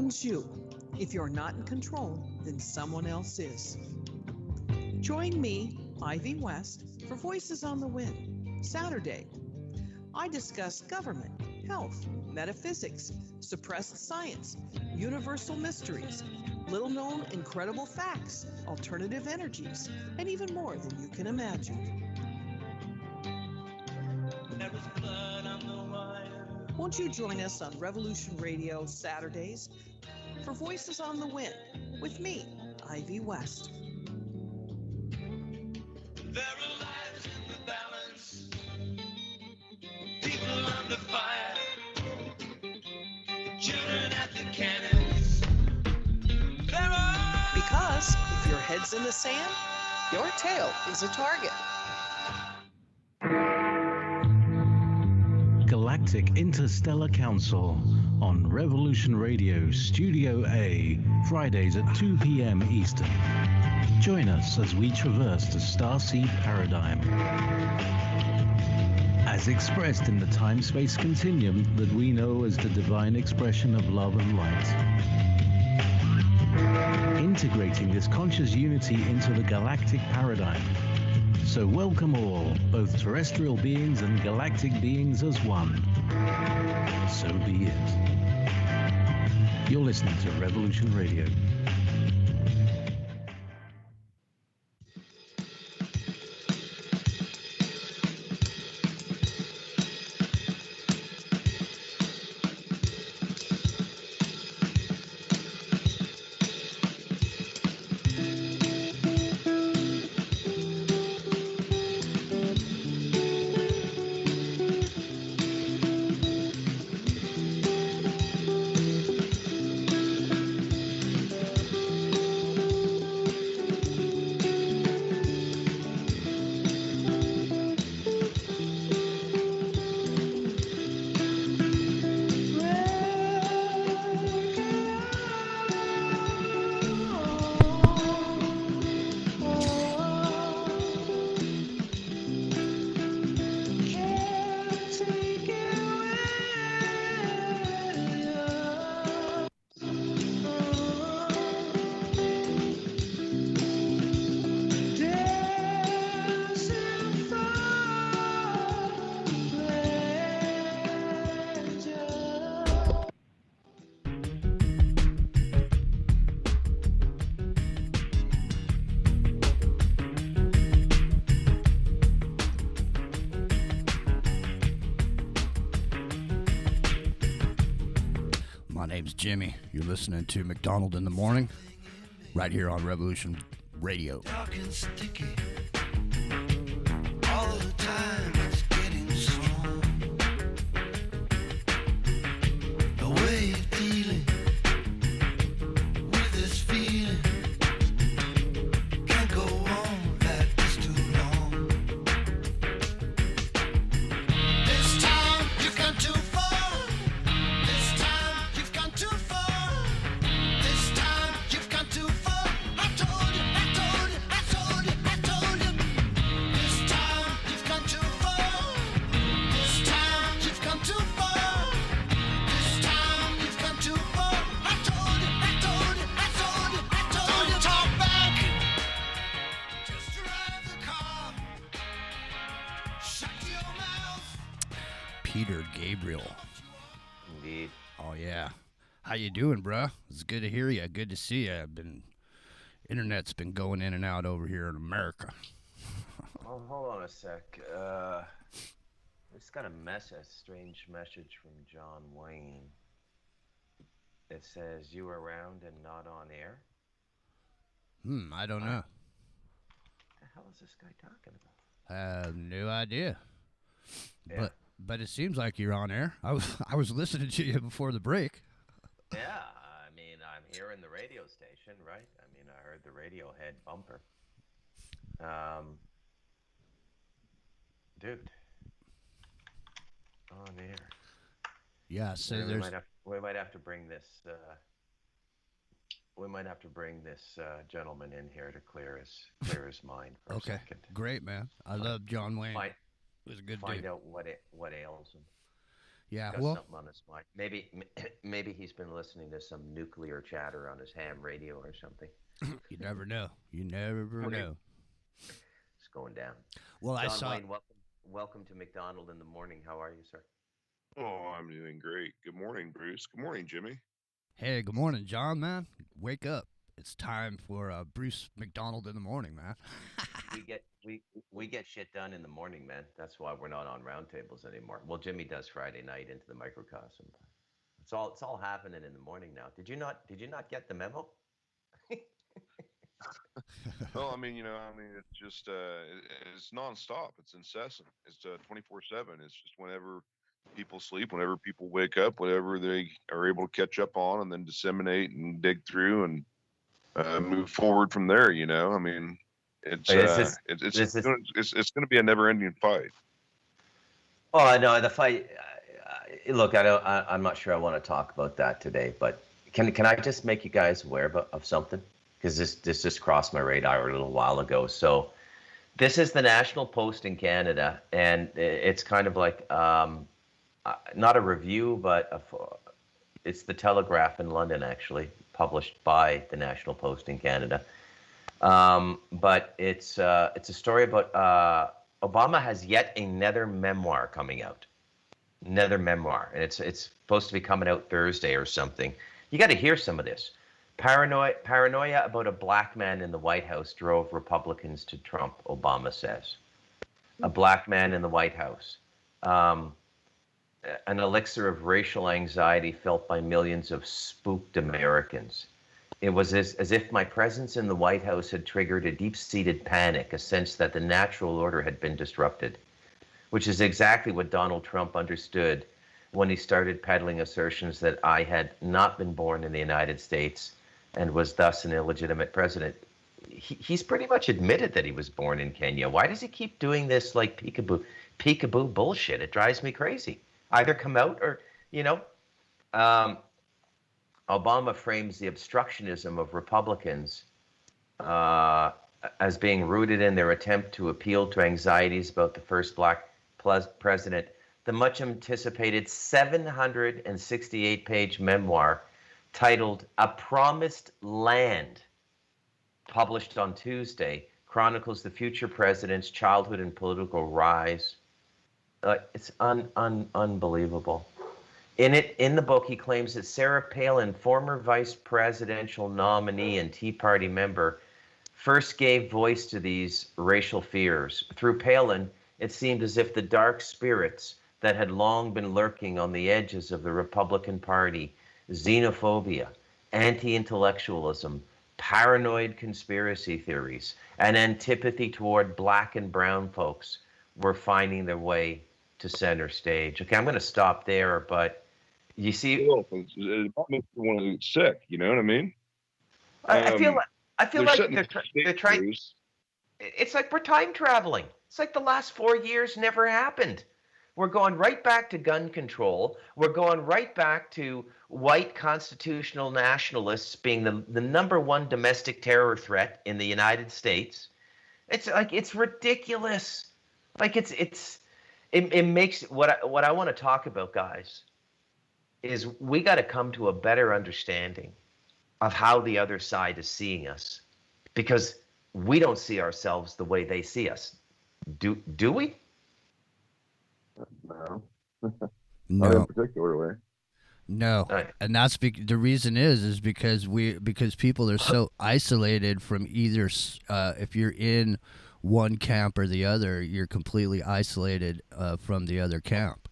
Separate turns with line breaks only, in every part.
owns you. If you're not in control, then someone else is. Join me, Ivy West, for Voices on the Wind, Saturday. I discuss government, health, metaphysics, suppressed science, universal mysteries, little-known incredible facts, alternative energies, and even more than you can imagine. Won't you join us on Revolution Radio Saturdays for Voices on the Wind with me, Ivy West.
There are lives in the balance, people under fire, children at the cannons.
Because if your head's in the sand, your tail is a target.
Galactic Interstellar Council on Revolution Radio Studio A, Fridays at 2 p.m. Eastern. Join us as we traverse the starseed paradigm, as expressed in the time-space continuum that we know as the divine expression of love and light. Integrating this conscious unity into the galactic paradigm. So welcome all, both terrestrial beings and galactic beings as one. So be it. You're listening to Revolution Radio.
Jimmy, you're listening to Macdonald in the Morning, right here on Revolution Radio.
Dark and sticky. All the time it's getting strong. The way you're dealing with this feeling can't go on like this too long. This time you've gone too far. This time you've gone too far. This time you've gone too far. I told you, I told you, I told you, I told you. This time you've gone too far. This time you've gone too far. This time you've gone too far. I told you, I told you, I told you, I told you. Don't talk back. Just drive the car. Shut your mouth.
Peter Gabriel.
Indeed.
Oh, yeah. How you doing, bruh? It's good to hear you. Good to see you. Internet's been going in and out over here in America.
Oh, hold on a sec. I just got a strange message from John Wayne. It says, you around and not on air?
I don't know.
What the hell is this guy talking about?
I have no idea.
Yeah.
But it seems like you're on air. I was listening to you before the break.
Yeah, I mean, I'm hearing the radio station, right? I mean, I heard the radio head bumper. Dude. On air.
Yeah, so
Yeah,
there's...
we might have to bring this gentleman in here to clear his mind for a second.
Great, man. I love John Wayne.
Find,
He was a good
find
dude.
out what ails him.
Yeah,
Got
well,
something on his mind. Maybe he's been listening to some nuclear chatter on his ham radio or something.
you never know. You never know.
It's going down.
Well, I
John
saw.
Wayne, welcome to Macdonald in the morning. How are you, sir?
Oh, I'm doing great. Good morning, Bruce. Good morning, Jimmy.
Hey, good morning, John, man. Wake up. It's time for Bruce McDonald in the morning, man.
we get shit done in the morning, man. That's why we're not on roundtables anymore. Well, Jimmy does Friday night into the microcosm. It's all happening in the morning now. Did you not get the memo?
Well, it's just it's nonstop. It's incessant. It's 24/7. It's just whenever people sleep, whenever people wake up, whatever they are able to catch up on, and then disseminate and dig through and move forward from there. It's it's going to be a never-ending fight.
Oh, I know the fight. Look, I'm not sure I want to talk about that today, but can I just make you guys aware of something? Because this just crossed my radar a little while ago. So this is the National Post in Canada, and it's kind of like not a review, but it's the Telegraph in London, actually, published by the National Post in Canada. But it's a story about Obama has yet another memoir coming out. Another memoir, and it's supposed to be coming out Thursday or something. You got to hear some of this. Paranoia about a black man in the White House drove Republicans to Trump, Obama says. A black man in the White House. An elixir of racial anxiety felt by millions of spooked Americans. It was as if my presence in the White House had triggered a deep-seated panic, a sense that the natural order had been disrupted, which is exactly what Donald Trump understood when he started peddling assertions that I had not been born in the United States and was thus an illegitimate president. He's pretty much admitted that he was born in Kenya. Why does he keep doing this like peekaboo bullshit? It drives me crazy. Either come out or, Obama frames the obstructionism of Republicans as being rooted in their attempt to appeal to anxieties about the first black president. The much anticipated 768-page memoir titled A Promised Land, published on Tuesday, chronicles the future president's childhood and political rise. It's unbelievable. In the book, he claims that Sarah Palin, former vice presidential nominee and Tea Party member, first gave voice to these racial fears. Through Palin, it seemed as if the dark spirits that had long been lurking on the edges of the Republican Party, xenophobia, anti-intellectualism, paranoid conspiracy theories, and antipathy toward black and brown folks were finding their way to center stage. Okay, I'm going to stop there, but you see,
It makes you want to get sick. You know what I mean?
I feel like
setting
they're
the
trying.
Bruce.
It's like we're time traveling. It's like the last 4 years never happened. We're going right back to gun control. We're going right back to white constitutional nationalists being the number one domestic terror threat in the United States. It's ridiculous. Like it makes what I want to talk about, guys, is we got to come to a better understanding of how the other side is seeing us, because we don't see ourselves the way they see us. Do we?
No.
No.
Not in particular way.
No, and that's the reason is because people are so isolated from either. If you're in one camp or the other, you're completely isolated from the other camp.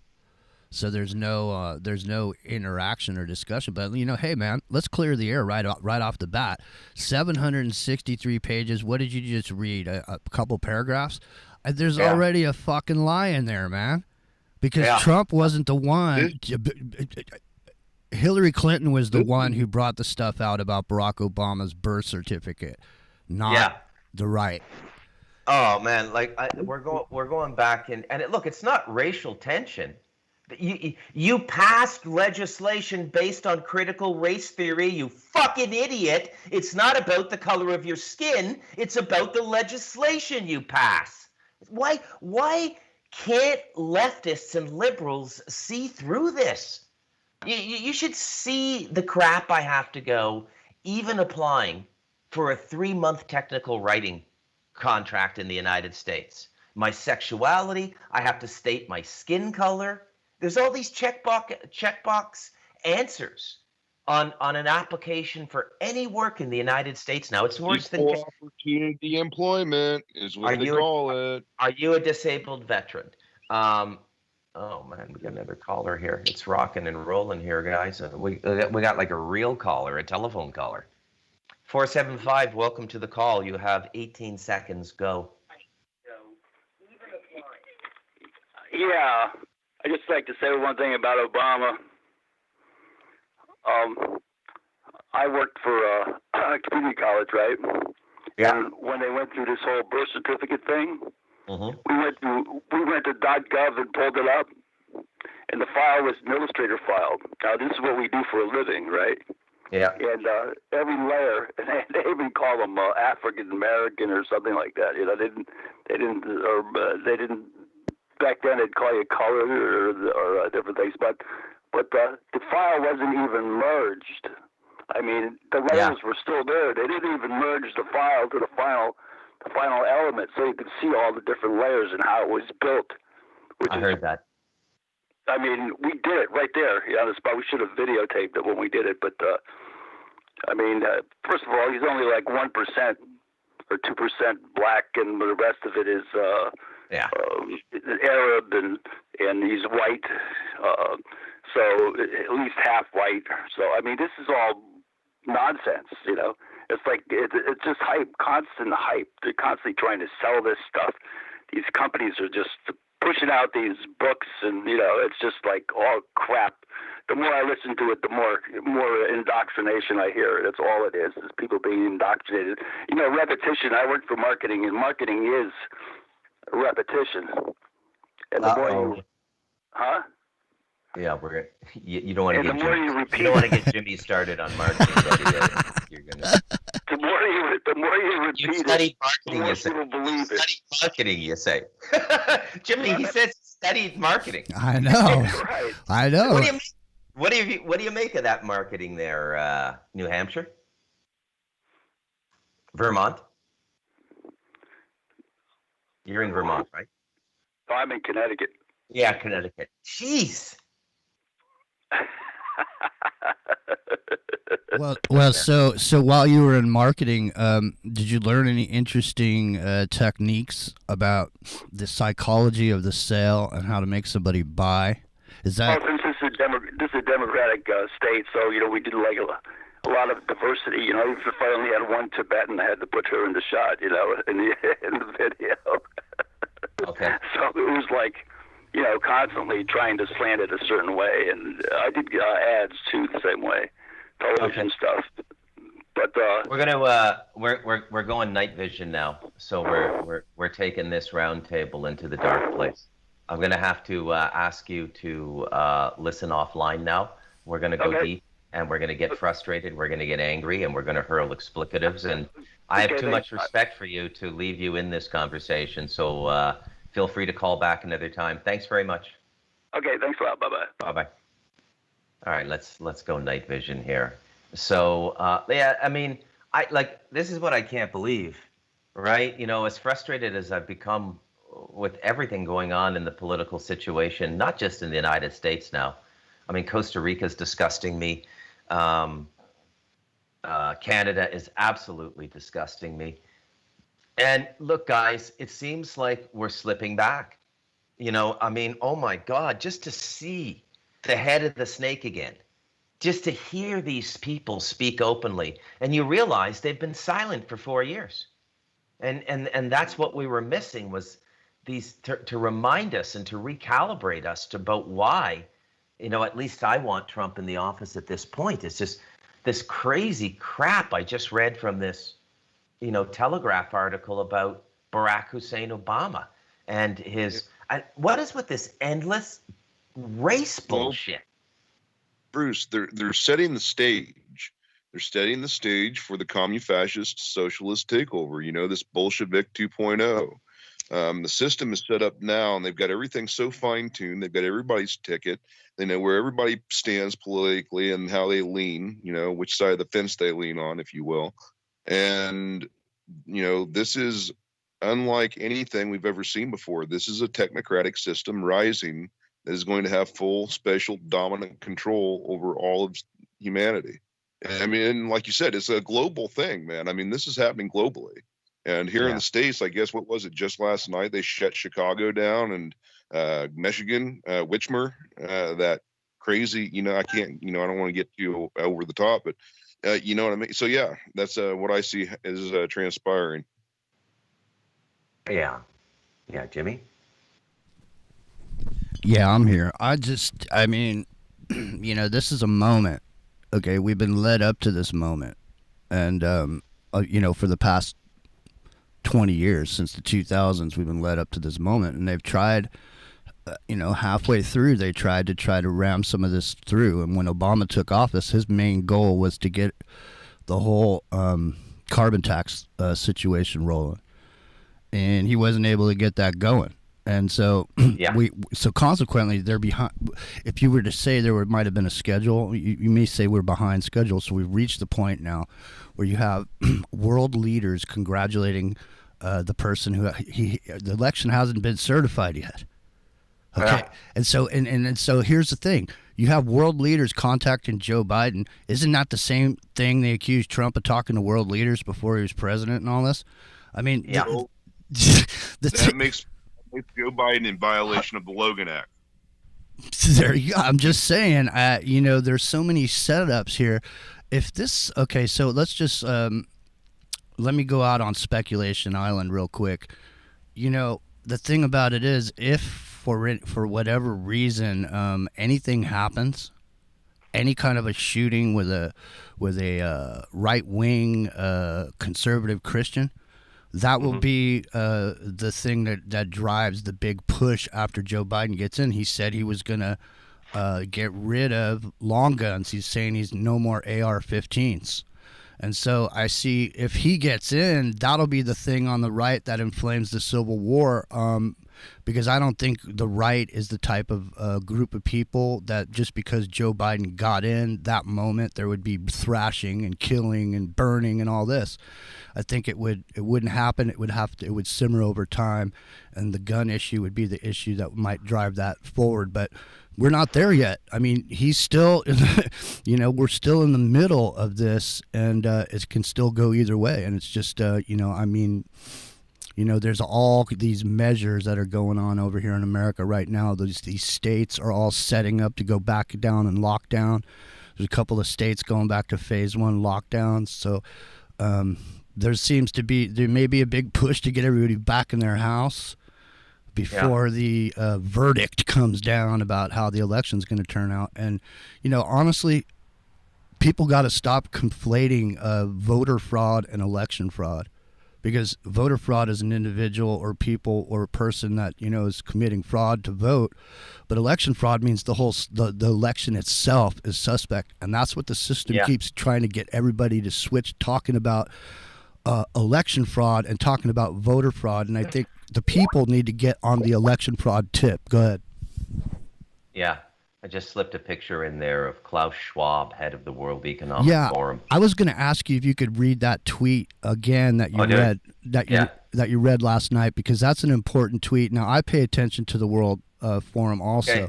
So there's no interaction or discussion. But hey man, let's clear the air right off the bat. 763 pages. What did you just read? A couple paragraphs. There's already a fucking lie in there, man. Because Trump wasn't the one. Hillary Clinton was the one who brought the stuff out about Barack Obama's birth certificate, not the right.
Oh man, we're going back and look, it's not racial tension. You passed legislation based on critical race theory, you fucking idiot. It's not about the color of your skin. It's about the legislation you pass. Why Can't leftists and liberals see through this? You should see the crap I have to go, even applying for a 3-month technical writing contract in the United States. My sexuality, I have to state my skin color. There's all these checkbox answers on an application for any work in the United States now. It's worse than
Equal opportunity employment is what they call it.
Are you a disabled veteran? Oh man, we got another caller here. It's rocking and rolling here, guys. We got like a real caller, a telephone caller. 475, welcome to the call. You have 18 seconds. Go.
Yeah, I just like to say one thing about Obama. I worked for a community college, right?
Yeah.
And when they went through this whole birth certificate thing,
Mm-hmm.
we went to .gov and pulled it up, and the file was an Illustrator file. Now this is what we do for a living, right?
Yeah.
And every layer, and they even call them African American or something like that. You know, they didn't. Back then, they'd call you color or different things, but the file wasn't even merged. I mean, the layers were still there. They didn't even merge the file to the final element, so you could see all the different layers and how it was built.
I heard that.
I mean, we did it right there on the spot. We should have videotaped it when we did it, but I mean, first of all, he's only like 1% or 2% black, and the rest of it is Arab, and he's white, so at least half white. So I mean, this is all nonsense, you know. It's like it's just hype, constant hype. They're constantly trying to sell this stuff. These companies are just pushing out these books, and you know, it's just like all crap. The more I listen to it, the more indoctrination I hear. That's all it is people being indoctrinated. You know, repetition. I work for marketing, and marketing is repetition. And the more you,
Yeah, you don't want to
get
you don't want to get Jimmy started on marketing, but you're gonna.
The more you repeat
you studied marketing,
you say.
Believe it. Marketing, you say. Jimmy, he says studied marketing.
I know.
Right.
I know.
What do you make of that marketing there, New Hampshire? Vermont? You're in Vermont, right?
No, I'm in Connecticut.
Yeah, Connecticut. Jeez.
Well. So while you were in marketing, did you learn any interesting techniques about the psychology of the sale and how to make somebody buy? Is that?
Well, since this is a democratic state, so you know we did like a lot of diversity. You know, if I only had one Tibetan, I had to put her in the shot. You know, in the video.
Okay.
So it was like, you know, constantly trying to slant it a certain way, and I did ads too the same way, television stuff. But
we're going night vision now, so we're taking this round table into the dark place. I'm gonna have to ask you to listen offline now. We're gonna go deep, and we're gonna get frustrated. We're gonna get angry, and we're gonna hurl explicatives. And I have too much respect for you to leave you in this conversation. So feel free to call back another time. Thanks very much.
Okay, thanks a lot. Bye-bye.
Bye-bye. All right, let's go night vision here. So yeah, I mean, this is what I can't believe, right? You know, as frustrated as I've become with everything going on in the political situation, not just in the United States now. I mean, Costa Rica's disgusting me. Canada is absolutely disgusting me. And look, guys, it seems like we're slipping back. You know, I mean, oh my God, just to see the head of the snake again, just to hear these people speak openly, and you realize they've been silent for 4 years. And that's what we were missing, was these to remind us and to recalibrate us about why, you know, at least I want Trump in the office at this point. It's just this crazy crap I just read from this, you know, Telegraph article about Barack Hussein Obama and his. What is with this endless race bullshit?
Bruce, they're setting the stage. They're setting the stage for the communist-fascist socialist takeover. You know, this Bolshevik 2.0. The system is set up now, and they've got everything so fine-tuned. They've got everybody's ticket. They know where everybody stands politically and how they lean, which side of the fence they lean on, if you will. And, this is unlike anything we've ever seen before. This is a technocratic system rising that is going to have full, spatial, dominant control over all of humanity. And, I mean, like you said, it's a global thing, man. I mean, this is happening globally. And here in the States, I guess, what was it? Just last night, they shut Chicago down and Michigan, Whitmer, that crazy, I can't, I don't want to get too over the top, but you know what I mean? So, yeah, that's what I see is transpiring.
Yeah. Yeah, Jimmy?
Yeah, I'm here. I mean, this is a moment. Okay, we've been led up to this moment. And, for the past 20 years, since the 2000s, we've been led up to this moment. And they've tried, halfway through, they tried to ram some of this through. And when Obama took office, his main goal was to get the whole carbon tax situation rolling. And he wasn't able to get that going. And so, so consequently, they're behind. If you were to say there might have been a schedule, you may say we're behind schedule. So we've reached the point now where you have world leaders congratulating the person who the election hasn't been certified yet. Okay, and so here's the thing: you have world leaders contacting Joe Biden. Isn't that the same thing they accused Trump of talking to world leaders before he was president and all this? I mean,
that makes Joe Biden in violation of the Logan Act.
There you go. I'm just saying, there's so many setups here. If this, okay, so let's just let me go out on speculation island real quick. The thing about it is, if for whatever reason anything happens, any kind of a shooting with a right wing conservative Christian, that will be the thing that drives the big push after Joe Biden gets in. He said he was going to get rid of long guns. He's saying he's no more AR-15s. And so I see if he gets in, that'll be the thing on the right that inflames the Civil War, because I don't think the right is the type of group of people that just because Joe Biden got in that moment, there would be thrashing and killing and burning and all this. I think it wouldn't happen. It would simmer over time, and the gun issue would be the issue that might drive that forward. But we're not there yet. I mean, he's still, we're still in the middle of this, and it can still go either way. And it's just, there's all these measures that are going on over here in America right now. These states are all setting up to go back down and lockdown. There's a couple of states going back to phase 1 lockdowns. So there may be a big push to get everybody back in their house before the verdict comes down about how the election's going to turn out. And, honestly, people got to stop conflating voter fraud and election fraud, because voter fraud is an individual or people or a person that, is committing fraud to vote. But election fraud means the election itself is suspect. And that's what the system keeps trying to get everybody to switch talking about election fraud and talking about voter fraud. And I think the people need to get on the election fraud tip. Go ahead.
Yeah. I just slipped a picture in there of Klaus Schwab, head of the World Economic Forum.
I was going to ask you if you could read that tweet again that you that you read last night, because that's an important tweet. Now, I pay attention to the World Forum also.
Okay.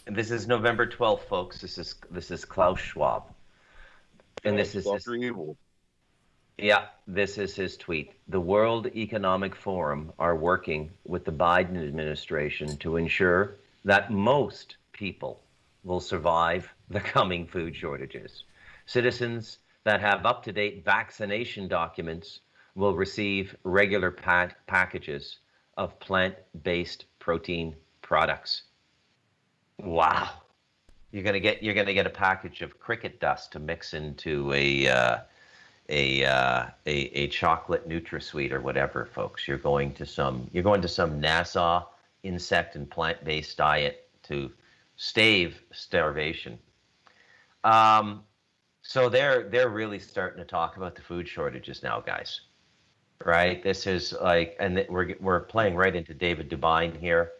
And this is November 12th, folks. This is Klaus Schwab. And this is
Dr. Evil.
Yeah, this is his tweet. The World Economic Forum are working with the Biden administration to ensure that most people will survive the coming food shortages. Citizens that have up-to-date vaccination documents will receive regular packages of plant-based protein products. Wow. You're gonna get a package of cricket dust to mix into a chocolate NutraSweet or whatever, folks. You're going to some NASA insect and plant-based diet to stave starvation. So they're really starting to talk about the food shortages now, guys. right? This is like, and we're playing right into David Dubine here,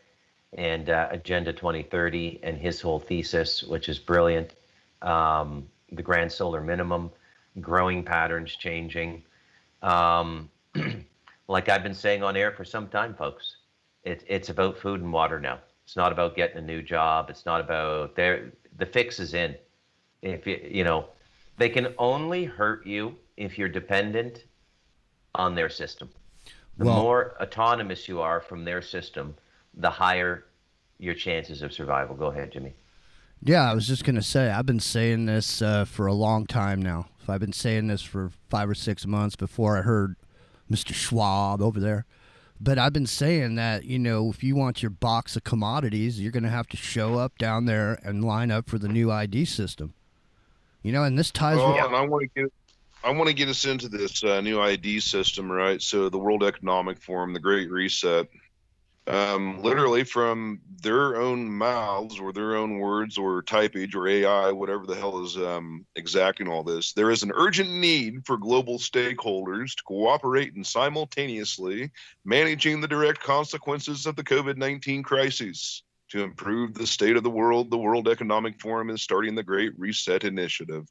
and Agenda 2030 and his whole thesis, which is brilliant. The grand solar minimum, growing patterns changing. Like I've been saying on air for some time, folks, it's about food and water now. It's not about getting a new job. It's not about the fix is in. If they can only hurt you if you're dependent on their system. The more autonomous you are from their system, the higher your chances of survival. Go ahead, Jimmy.
Yeah, I was just going to say, I've been saying this for a long time now. I've been saying this for 5 or 6 months before I heard Mr. Schwab over there. But I've been saying that, if you want your box of commodities, you're going to have to show up down there and line up for the new ID system. And this ties with...
And I want to get us into this new ID system, right? So the World Economic Forum, the Great Reset, literally from their own mouths or their own words or typage or AI, whatever the hell is exacting all this, there is an urgent need for global stakeholders to cooperate in simultaneously managing the direct consequences of the COVID-19 crisis. To improve the state of the World Economic Forum is starting the Great Reset Initiative.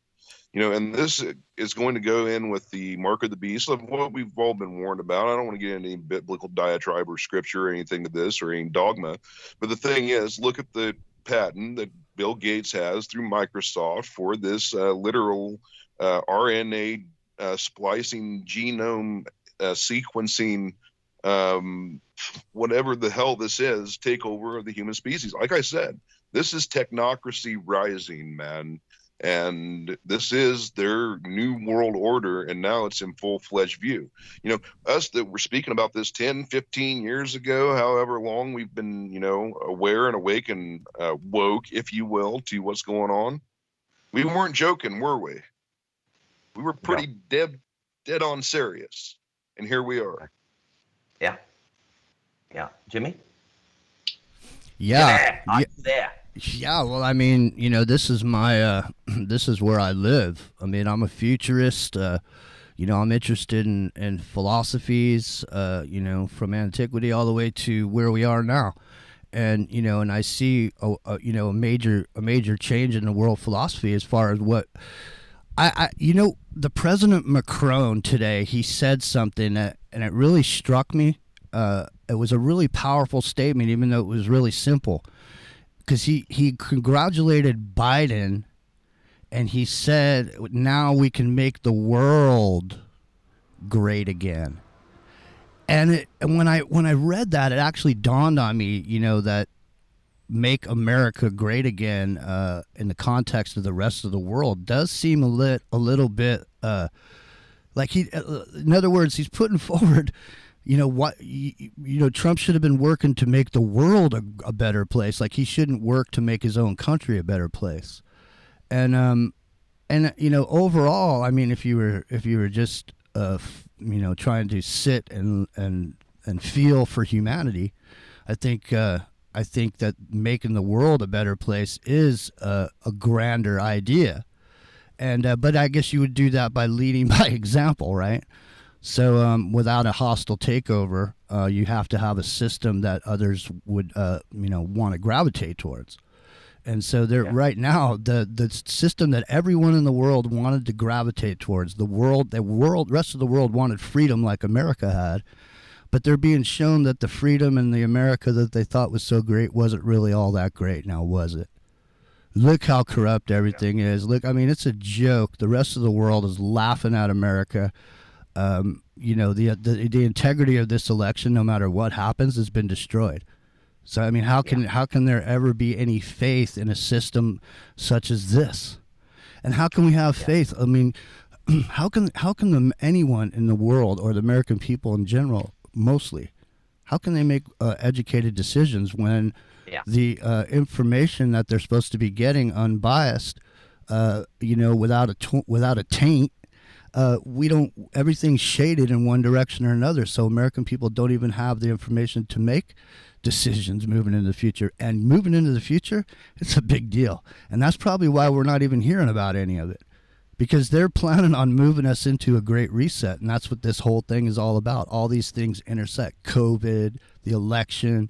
And this is going to go in with the mark of the beast of what we've all been warned about. I don't want to get into any biblical diatribe or scripture or anything of this or any dogma. But the thing is, look at the patent that Bill Gates has through Microsoft for this literal RNA splicing, genome sequencing, whatever the hell this is, takeover of the human species. Like I said, this is technocracy rising, man. And this is their new world order, and now it's in full-fledged view. Us that were speaking about this 10, 15 years ago, however long we've been, aware and awake and woke, if you will, to what's going on. We weren't joking, were we? We were pretty dead on serious. And here we are.
Yeah. Yeah. Jimmy?
Yeah.
I'm there.
Yeah, well, I mean, this is my, this is where I live. I mean, I'm a futurist. I'm interested in philosophies, from antiquity all the way to where we are now. And, and I see, a major change in the world philosophy as far as what the President Macron today, he said something and it really struck me. It was a really powerful statement, even though it was really simple. Because he congratulated Biden, and he said, now we can make the world great again. And when I read that, it actually dawned on me, that make America great again in the context of the rest of the world does seem a little bit like in other words, he's putting forward... Trump should have been working to make the world a better place. Like he shouldn't work to make his own country a better place. And overall, I mean, if you were just trying to sit and feel for humanity, I think that making the world a better place is a grander idea. And but I guess you would do that by leading by example, right? So without a hostile takeover, you have to have a system that others would, want to gravitate towards. And so right now, the system that everyone in the world wanted to gravitate towards, the rest of the world wanted freedom like America had, but they're being shown that the freedom and the America that they thought was so great wasn't really all that great. Now, was it? Look how corrupt everything is. Look, I mean, it's a joke. The rest of the world is laughing at America. The integrity of this election, no matter what happens, has been destroyed. So, I mean, how can there ever be any faith in a system such as this? And how can we have faith? I mean, how can anyone in the world, or the American people in general, mostly, how can they make educated decisions when the information that they're supposed to be getting unbiased, without a taint? Everything's shaded in one direction or another, so American people don't even have the information to make decisions moving into the future. And moving into the future, it's a big deal. And that's probably why we're not even hearing about any of it. because they're planning on moving us into a great reset, and that's what this whole thing is all about. All these things intersect: COVID, the election,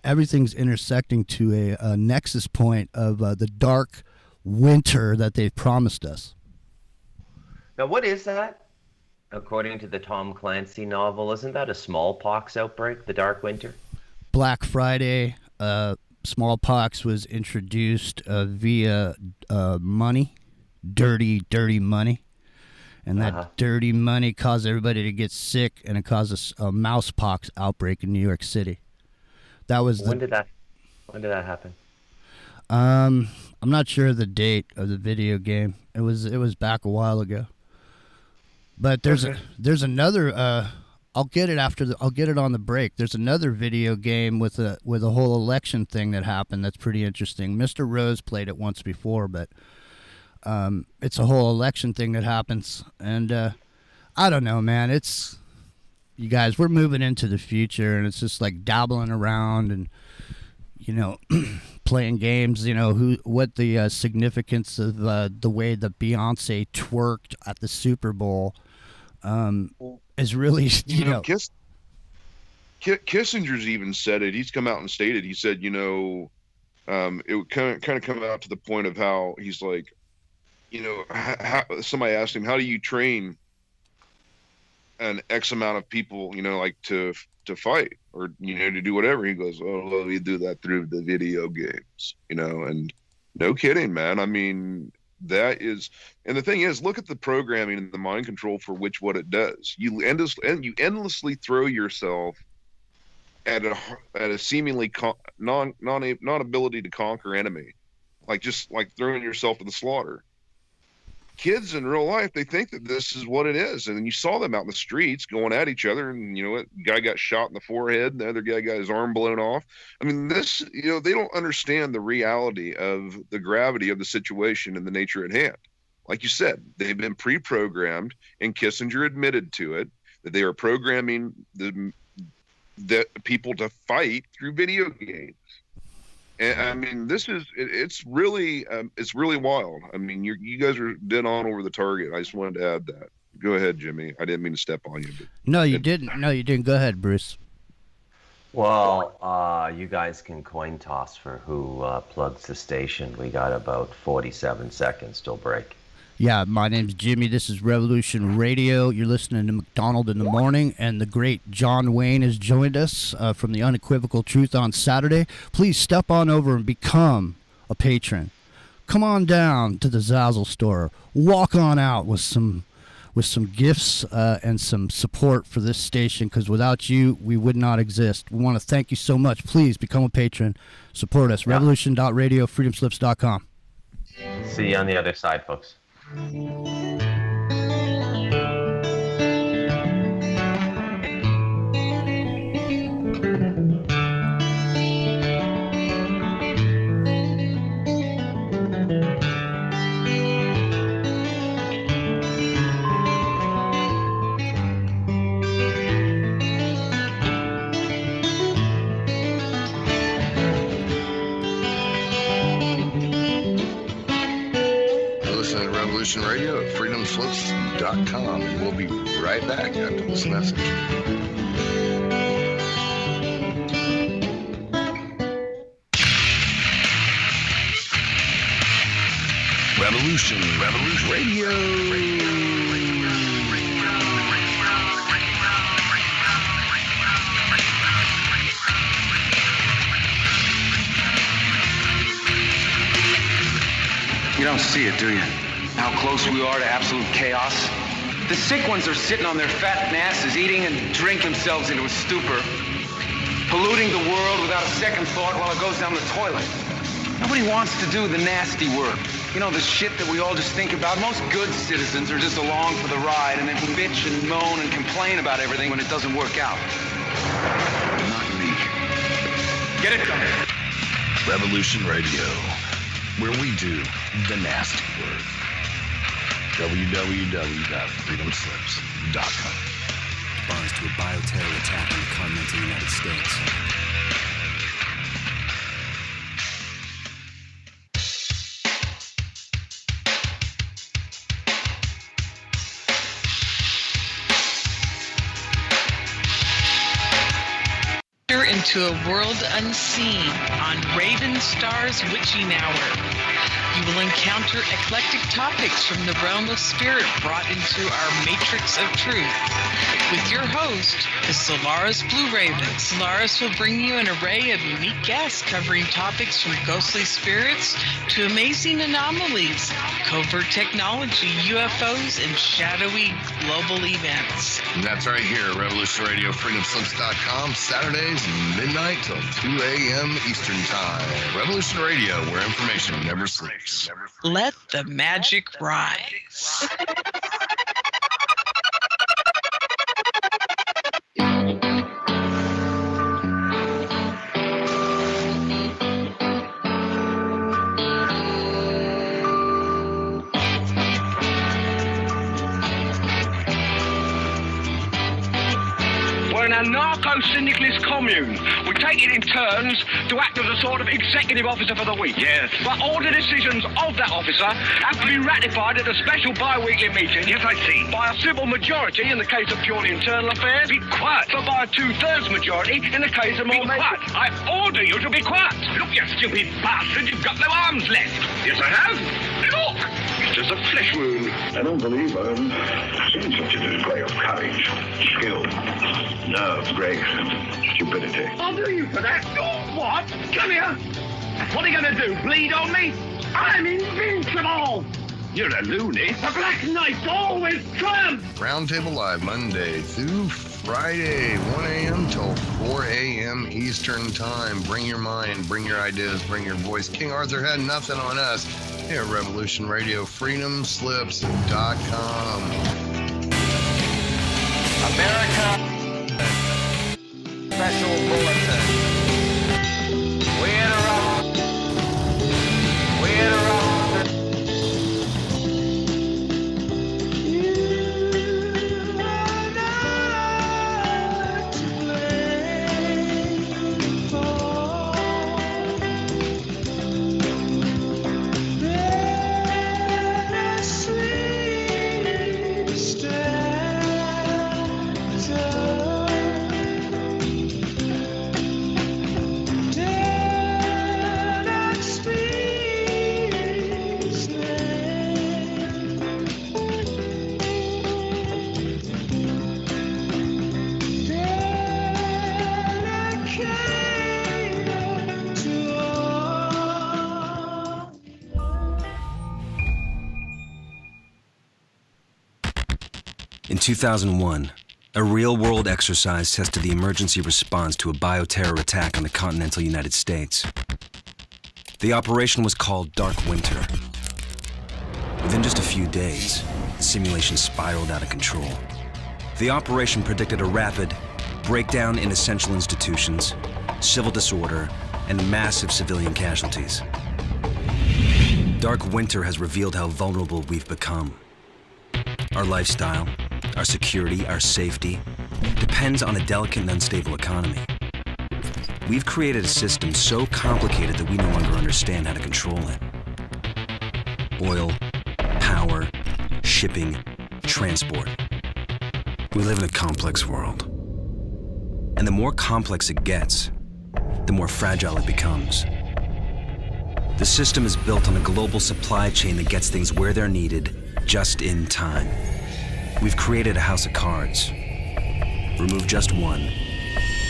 everything's intersecting to a nexus point of the dark winter that they've promised us.
Now, what is that? According to the Tom Clancy novel, isn't that a smallpox outbreak, the Dark Winter?
Black Friday, smallpox was introduced via money, dirty money. And that dirty money caused everybody to get sick, and it caused a mousepox outbreak in New York City. That was
when did that happen?
I'm not sure of the date of the video game. It was back a while ago. But there's another. I'll get it I'll get it on the break. There's another video game with a whole election thing that happened that's pretty interesting. Mr. Rose played it once before, but it's a whole election thing that happens, and I don't know, man. It's, you guys, we're moving into the future, and it's just like dabbling around and, you know, playing games. You know, what the significance of the way that Beyonce twerked at the Super Bowl is really, you know.
Kissinger's even said it. He's come out and stated. He said, you know, it would kind of come out to the point of how he's like, you know, somebody asked him, how do you train an X amount of people, you know, like to fight or, you know, to do whatever? He goes, oh, well, we do that through the video games, you know. And no kidding, man. I mean, that is, and the thing is, look at the programming and the mind control for what it does. You endlessly throw yourself at a seemingly non ability to conquer enemy, like just like throwing yourself to the slaughter. Kids in real life, they think that this is what it is, and then you saw them out in the streets going at each other, and you know what, guy got shot in the forehead, and the other guy got his arm blown off. I mean, this, you know, they don't understand the reality of the gravity of the situation and the nature at hand. Like you said, they've been pre-programmed, and Kissinger admitted to it, that they are programming the people to fight through video games. And I mean, it's really wild. I mean, you guys are dead on over the target. I just wanted to add that. Go ahead, Jimmy. I didn't mean to step on you. But
No, you didn't. No, you didn't. Go ahead, Bruce.
Well, you guys can coin toss for who plugs the station. We got about 47 seconds till break.
Yeah, my name's Jimmy. This is Revolution Radio. You're listening to Macdonald in the Morning, and the great John Wayne has joined us from the Unequivocal Truth on Saturday. Please step on over and become a patron. Come on down to the Zazzle store. Walk on out with some gifts and some support for this station, because without you, we would not exist. We want to thank you so much. Please become a patron. Support us. Revolution.radio, freedomslips.com.
See you on the other side, folks.
Radio at freedomslips.com, and we'll be right back after this message. Revolution Radio.
You don't see it, do you? How close we are to absolute chaos? The sick ones are sitting on their fat asses, eating and drink themselves into a stupor, polluting the world without a second thought while it goes down the toilet. Nobody wants to do the nasty work. You know, the shit that we all just think about. Most good citizens are just along for the ride and then bitch and moan and complain about everything when it doesn't work out.
Not me.
Get it done.
Revolution Radio, where we do the nasty work. www.freedomslips.com.
Responds to a bioterror attack on the continental United States.
into a world unseen on Raven Star's Witching Hour. You will encounter eclectic topics from the realm of spirit brought into our matrix of truth. With your host, the Solaris Blue Raven. Solaris will bring you an array of unique guests covering topics from ghostly spirits to amazing anomalies, covert technology, UFOs, and shadowy global events.
And that's right here at Revolution Radio, freedomslips.com, Saturdays, midnight till 2 a.m. Eastern Time. Revolution Radio, where information never sleeps.
Let the magic rise.
We're an anarcho-syndicalist commune. We take it in turns to act as a sort of executive officer for the week. Yes. But all the decisions of that officer have to be ratified at a special bi-weekly meeting. Yes, I see. By a civil majority in the case of purely internal affairs. Be quiet. But by a 2/3 majority in the case of more... Be quiet. I order you to be quiet. Look, you stupid bastard, you've got no arms left. Yes, I have. Look. It's just a flesh wound.
I don't believe I've seen such a display of courage, skill, nerve, grace, and stupidity.
I'll do you for that. Oh, what? Come here. What are you going to do, bleed on me? I'm invincible. You're a loony. The Black Knight always triumphs.
Roundtable Live, Monday through Friday, 1 a.m. till 4 a.m. Eastern Time. Bring your mind, bring your ideas, bring your voice. King Arthur had nothing on us here at Revolution Radio, freedomslips.com.
America. Special bulletin. We interrupt.
In 2001, a real-world exercise tested the emergency response to a bioterror attack on the continental United States. The operation was called Dark Winter. Within just a few days, the simulation spiraled out of control. The operation predicted a rapid breakdown in essential institutions, civil disorder, and massive civilian casualties. Dark Winter has revealed how vulnerable we've become. Our lifestyle, our security, our safety depends on a delicate and unstable economy. We've created a system so complicated that we no longer understand how to control it. Oil, power, shipping, transport. We live in a complex world. And the more complex it gets, the more fragile it becomes. The system is built on a global supply chain that gets things where they're needed, just in time. We've created a house of cards. Remove just one,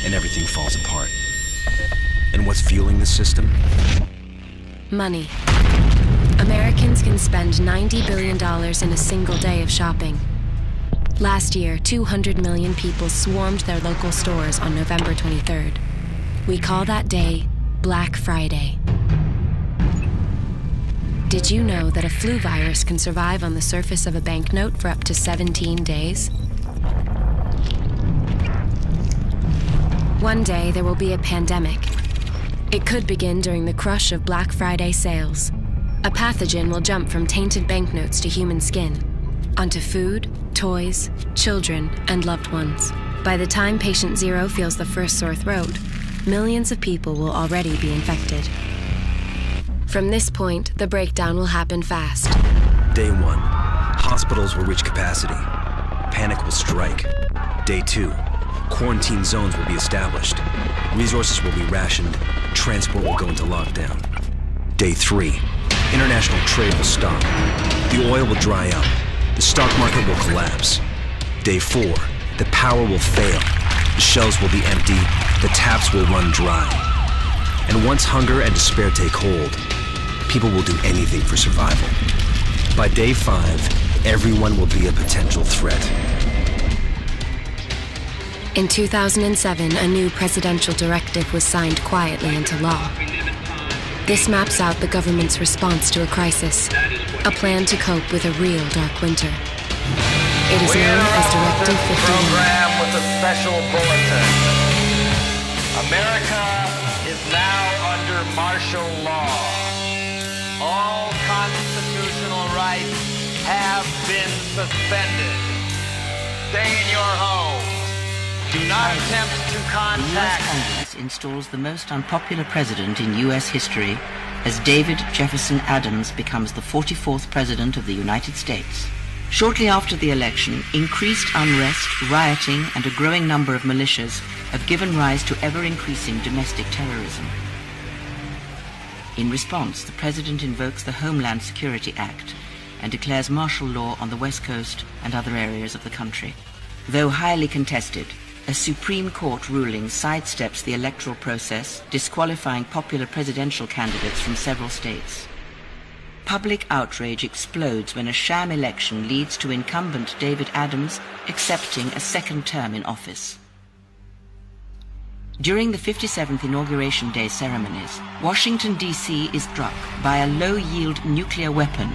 and everything falls apart. And what's fueling the system?
Money. Americans can spend $90 billion in a single day of shopping. Last year, 200 million people swarmed their local stores on November 23rd. We call that day Black Friday. Did you know that a flu virus can survive on the surface of a banknote for up to 17 days? One day there will be a pandemic. It could begin during the crush of Black Friday sales. A pathogen will jump from tainted banknotes to human skin, onto food, toys, children, and loved ones. By the time patient zero feels the first sore throat, millions of people will already be infected. From this point, the breakdown will happen fast.
Day 1, hospitals will reach capacity. Panic will strike. Day 2, Quarantine zones will be established. Resources will be rationed. Transport will go into lockdown. Day 3. International trade will stop. The oil will dry up. The stock market will collapse. Day 4. The power will fail. The shelves will be empty. The taps will run dry. And once hunger and despair take hold, people will do anything for survival. By day 5, everyone will be a potential threat.
In 2007, a new presidential directive was signed quietly into law. This maps out the government's response to a crisis, a plan to cope with a real dark winter. It is known as Directive 51.
Program with a special bulletin. America is now under martial law. All constitutional rights have been suspended. Stay in your homes. Do not attempt to contact.
The U.S. Congress installs the most unpopular president in U.S. history as David Jefferson Adams becomes the 44th President of the United States. Shortly after the election, increased unrest, rioting, and a growing number of militias have given rise to ever-increasing domestic terrorism. In response, the President invokes the Homeland Security Act and declares martial law on the West Coast and other areas of the country. Though highly contested, a Supreme Court ruling sidesteps the electoral process, disqualifying popular presidential candidates from several states. Public outrage explodes when a sham election leads to incumbent David Adams accepting a second term in office. During the 57th Inauguration Day ceremonies, Washington, D.C. is struck by a low-yield nuclear weapon,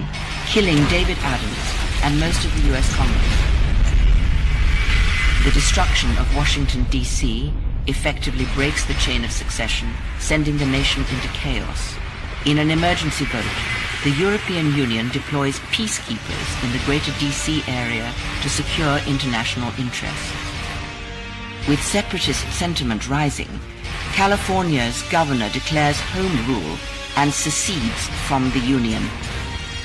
killing David Adams and most of the U.S. Congress. The destruction of Washington, D.C. effectively breaks the chain of succession, sending the nation into chaos. In an emergency vote, the European Union deploys peacekeepers in the greater D.C. area to secure international interests. With separatist sentiment rising, California's governor declares home rule and secedes from the Union.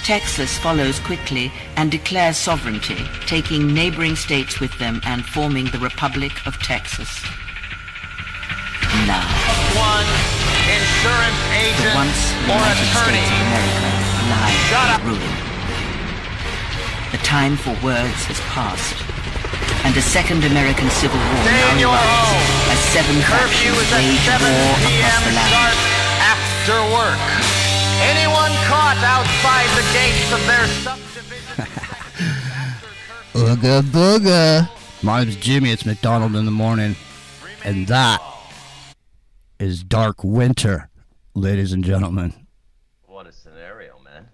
Texas follows quickly and declares sovereignty, taking neighboring states with them and forming the Republic of Texas. Now,
One insurance
the
agent
once
or
United
attorney.
States of America lies
Shut up.
ruling. The time for words has passed, and a second American Civil War
Stay in
now
your
erupts
home.
as seven
Curfew
factions
is at
wage
7
war across
p.m.
the land.
sharp after work. Anyone caught outside the gates of their subdivision
Ooga booga. My name's Jimmy. It's Macdonald in the morning. And that is Dark Winter, ladies and gentlemen.
What a scenario, man.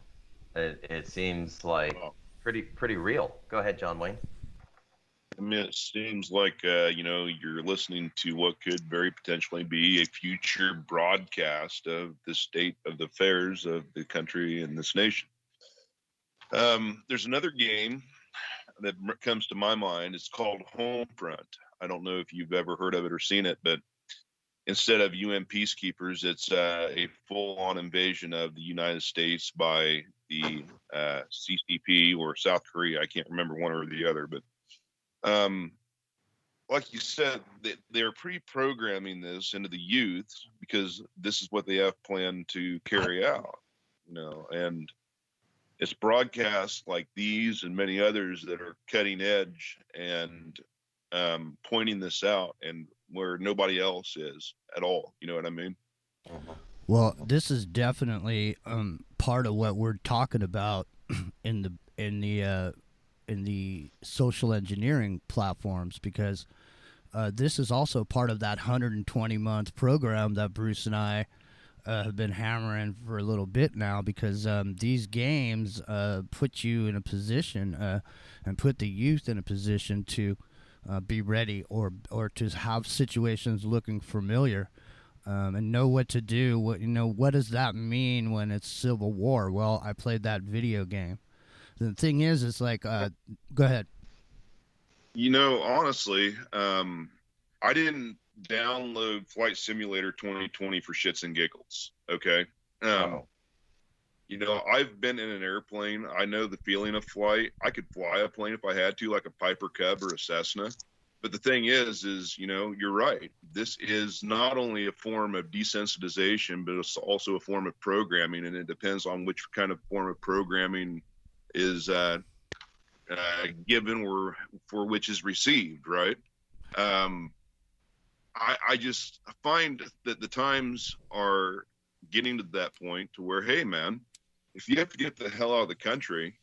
It seems like pretty real. Go ahead, John Wayne.
I mean, it seems like, you're listening to what could very potentially be a future broadcast of the state of the affairs of the country and this nation. There's another game that comes to my mind. It's called Homefront. I don't know if you've ever heard of it or seen it, but instead of UN peacekeepers, it's a full-on invasion of the United States by the CCP or South Korea. I can't remember one or the other, but like you said, they're pre-programming this into the youth because this is what they have planned to carry out, and it's broadcasts like these and many others that are cutting edge and pointing this out and where nobody else is at all. You know what I mean?
Well, this is definitely part of what we're talking about in the social engineering platforms, because this is also part of that 120-month program that Bruce and I have been hammering for a little bit now, because these games put you in a position and put the youth in a position to be ready or to have situations looking familiar and know what to do. What does that mean when it's civil war? Well, I played that video game. The thing is, it's like, go ahead.
Honestly, I didn't download Flight Simulator 2020 for shits and giggles. Okay. I've been in an airplane. I know the feeling of flight. I could fly a plane if I had to, like a Piper Cub or a Cessna. But the thing is, you're right. This is not only a form of desensitization, but it's also a form of programming, and it depends on which kind of form of programming is given or for which is received, right? I just find that the times are getting to that point to where, hey, man, if you have to get the hell out of the country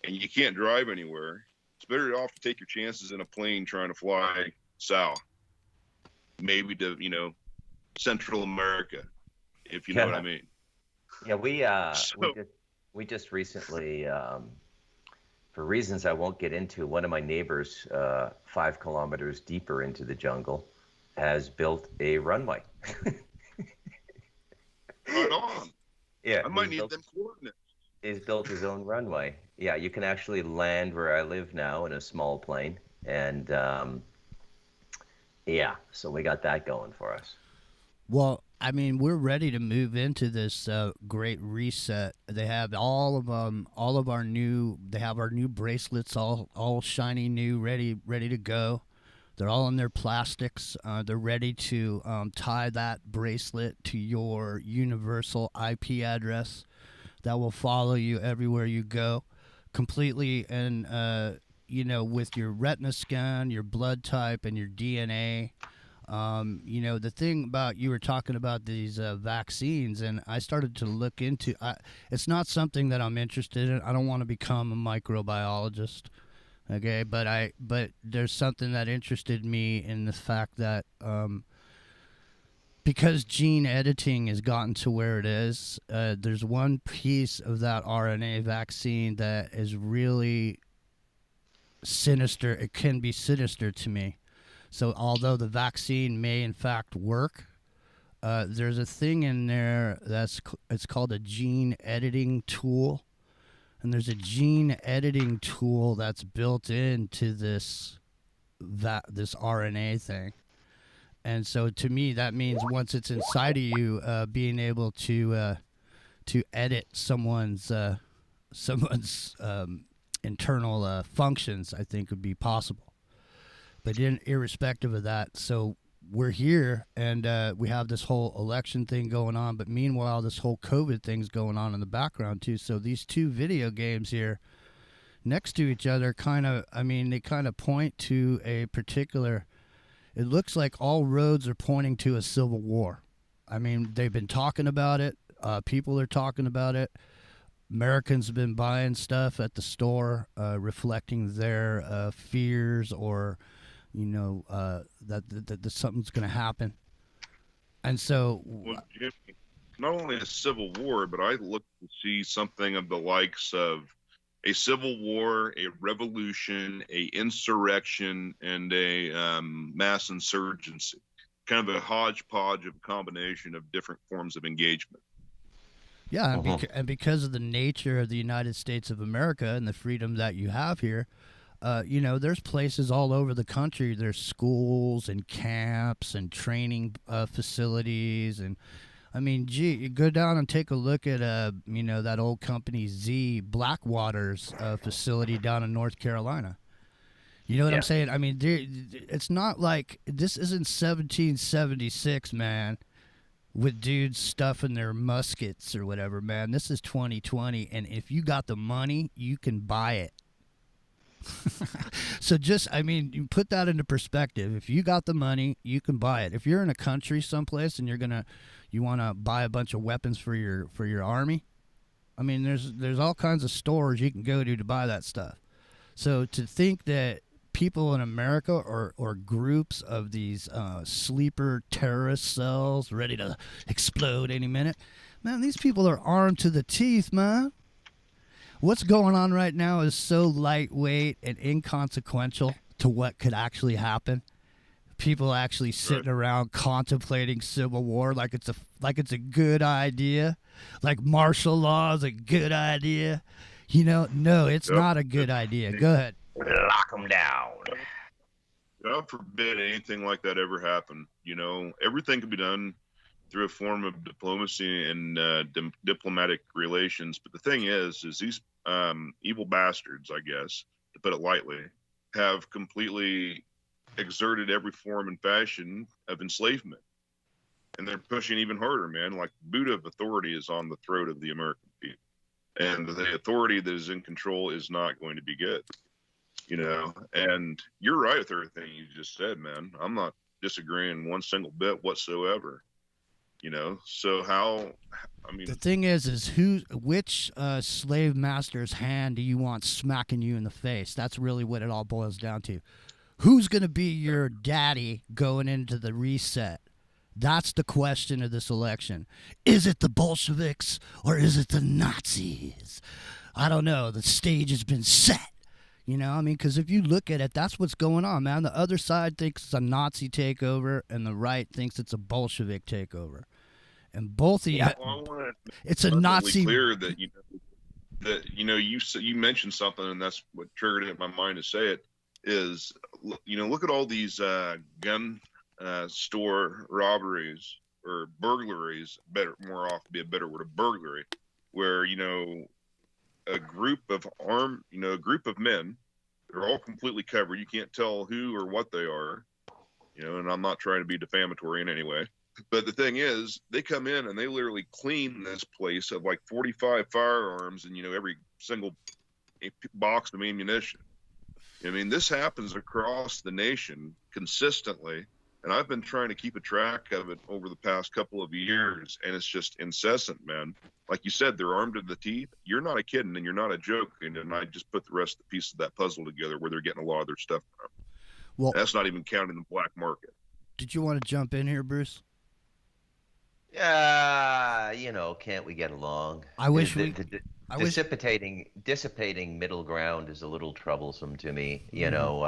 and you can't drive anywhere, it's better off to take your chances in a plane trying to fly south, maybe to, Central America, if you know what I mean.
Yeah, we just recently, for reasons I won't get into, one of my neighbors, 5 kilometers deeper into the jungle, has built a runway.
Right on.
Yeah,
I might need them coordinates.
He's built his own runway. Yeah, you can actually land where I live now in a small plane, and yeah, so we got that going for us.
Well, I mean, we're ready to move into this great reset. They have all of our new. They have our new bracelets, all shiny new, ready to go. They're all in their plastics. They're ready to tie that bracelet to your universal IP address that will follow you everywhere you go, completely, and with your retina scan, your blood type, and your DNA. The thing about, you were talking about these vaccines, and I started to look into. It's not something that I'm interested in. I don't want to become a microbiologist. Okay, but there's something that interested me in the fact that because gene editing has gotten to where it is, there's one piece of that RNA vaccine that is really sinister. It can be sinister to me. So although the vaccine may in fact work, there's a thing in there it's called a gene editing tool. And there's a gene editing tool that's built into this RNA thing. And so to me, that means once it's inside of you, being able to edit someone's internal functions, I think would be possible. But irrespective of that, so we're here, and we have this whole election thing going on, but meanwhile this whole COVID thing's going on in the background too. So these two video games here next to each other they kind of point to a particular, it looks like all roads are pointing to a civil war. I mean, they've been talking about it. People are talking about it. Americans have been buying stuff at the store reflecting their fears or that something's going to happen. And so,
well, Jimmy, not only a civil war, but I look to see something of the likes of a civil war, a revolution, a insurrection, and a mass insurgency. Kind of a hodgepodge of a combination of different forms of engagement.
Yeah, and because of the nature of the United States of America and the freedom that you have here, there's places all over the country. There's schools and camps and training facilities. And, I mean, gee, you go down and take a look at, that old company Z Blackwater's facility down in North Carolina. You know what I'm saying? I mean, it's not like this isn't 1776, man, with dudes stuffing their muskets or whatever, man. This is 2020, and if you got the money, you can buy it. So you put that into perspective. If you got the money, you can buy it. If you're in a country someplace and you want to buy a bunch of weapons for your army, I mean, there's all kinds of stores you can go to buy that stuff. So to think that people in America or groups of these sleeper terrorist cells ready to explode any minute, man, these people are armed to the teeth, man. What's going on right now is so lightweight and inconsequential to what could actually happen. People actually sitting around contemplating civil war like it's a good idea, like martial law is a good idea. No, it's not a good idea. Go ahead.
Lock them down.
God forbid anything like that ever happen. Everything can be done through a form of diplomacy and diplomatic relations. But the thing is these evil bastards, I guess, to put it lightly, have completely exerted every form and fashion of enslavement. And they're pushing even harder, man. Like, Buddha of authority is on the throat of the American people. And the authority that is in control is not going to be good, you know? And you're right with everything you just said, man. I'm not disagreeing one single bit whatsoever, you know? So I mean,
the thing is which slave master's hand do you want smacking you in the face? That's really what it all boils down to. Who's going to be your daddy going into the reset? That's the question of this election. Is it the Bolsheviks or is it the Nazis? I don't know. The stage has been set. You know, I mean, because if you look at it, that's what's going on, man. The other side thinks it's a Nazi takeover, and the right thinks it's a Bolshevik takeover. And both of you, it's a Nazi.
Clear that you mentioned something, and that's what triggered it in my mind to say it. Is, you know, look at all these gun store robberies or burglaries, more often be a better word, a burglary, where, you know, a group of men, they're all completely covered. You can't tell who or what they are, you know, and I'm not trying to be defamatory in any way. But the thing is, they come in and they literally clean this place of like 45 firearms and, you know, every single box of ammunition. I mean, this happens across the nation consistently. And I've been trying to keep a track of it over the past couple of years, and it's just incessant, man. Like you said, they're armed to the teeth. You're not a kidding, and you're not a joking. And I just put the rest of the pieces of that puzzle together where they're getting a lot of their stuff from.
Well,
that's not even counting the black market.
Did you want to jump in here, Bruce?
You know, can't we get along?
I wish
dissipating middle ground is a little troublesome to me. You know,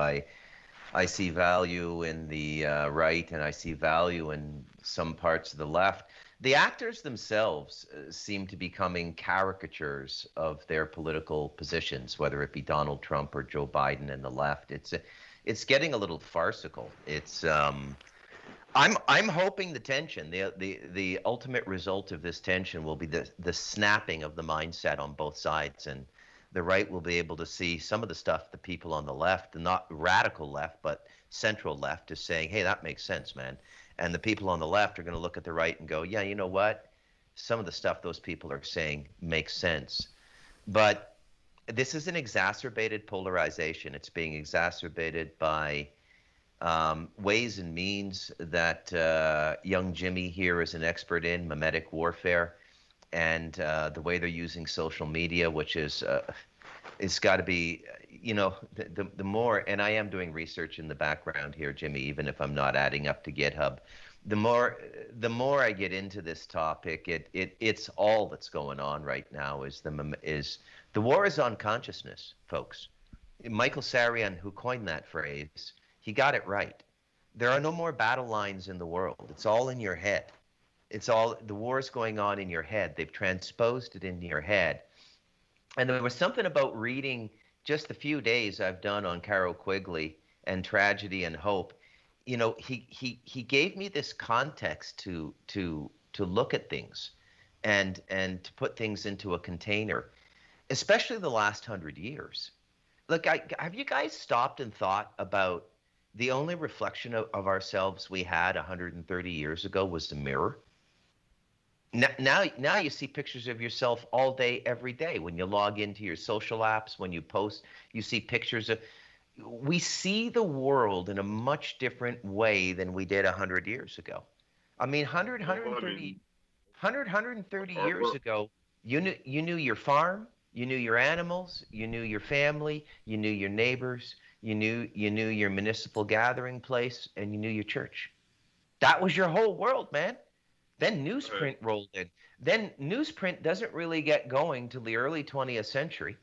I see value in the right, and I see value in some parts of the left. The actors themselves seem to be becoming caricatures of their political positions, whether it be Donald Trump or Joe Biden and the left. It's getting a little farcical. It's I'm hoping the tension, the ultimate result of this tension will be the snapping of the mindset on both sides, and the right will be able to see some of the stuff the people on the left, the not radical left, but central left, is saying, hey, that makes sense, man. And the people on the left are going to look at the right and go, yeah, you know what? Some of the stuff those people are saying makes sense. But this is an exacerbated polarization. It's being exacerbated by ways and means that young Jimmy here is an expert in, mimetic warfare. And the way they're using social media, which is it's got to be, you know, the more, and I am doing research in the background here, Jimmy, even if I'm not adding up to GitHub, the more I get into this topic, it's all that's going on right now is the war is on consciousness, folks. Michael Sarian, who coined that phrase, he got it right. There are no more battle lines in the world. It's all in your head. It's all, the war is going on in your head. They've transposed it into your head. And there was something about reading just the few days I've done on Carol Quigley and Tragedy and Hope. You know, he gave me this context to look at things and to put things into a container, especially the last 100 years. Look, have you guys stopped and thought about the only reflection of ourselves we had 130 years ago was the mirror? Now you see pictures of yourself all day, every day. When you log into your social apps, when you post, you see pictures of. We see the world in a much different way than we did 100 years ago. I mean, 130 years ago, you knew your farm, you knew your animals, you knew your family, you knew your neighbors, you knew your municipal gathering place, and you knew your church. That was your whole world, man. Then newsprint rolled in. Then newsprint doesn't really get going till the early 20th century,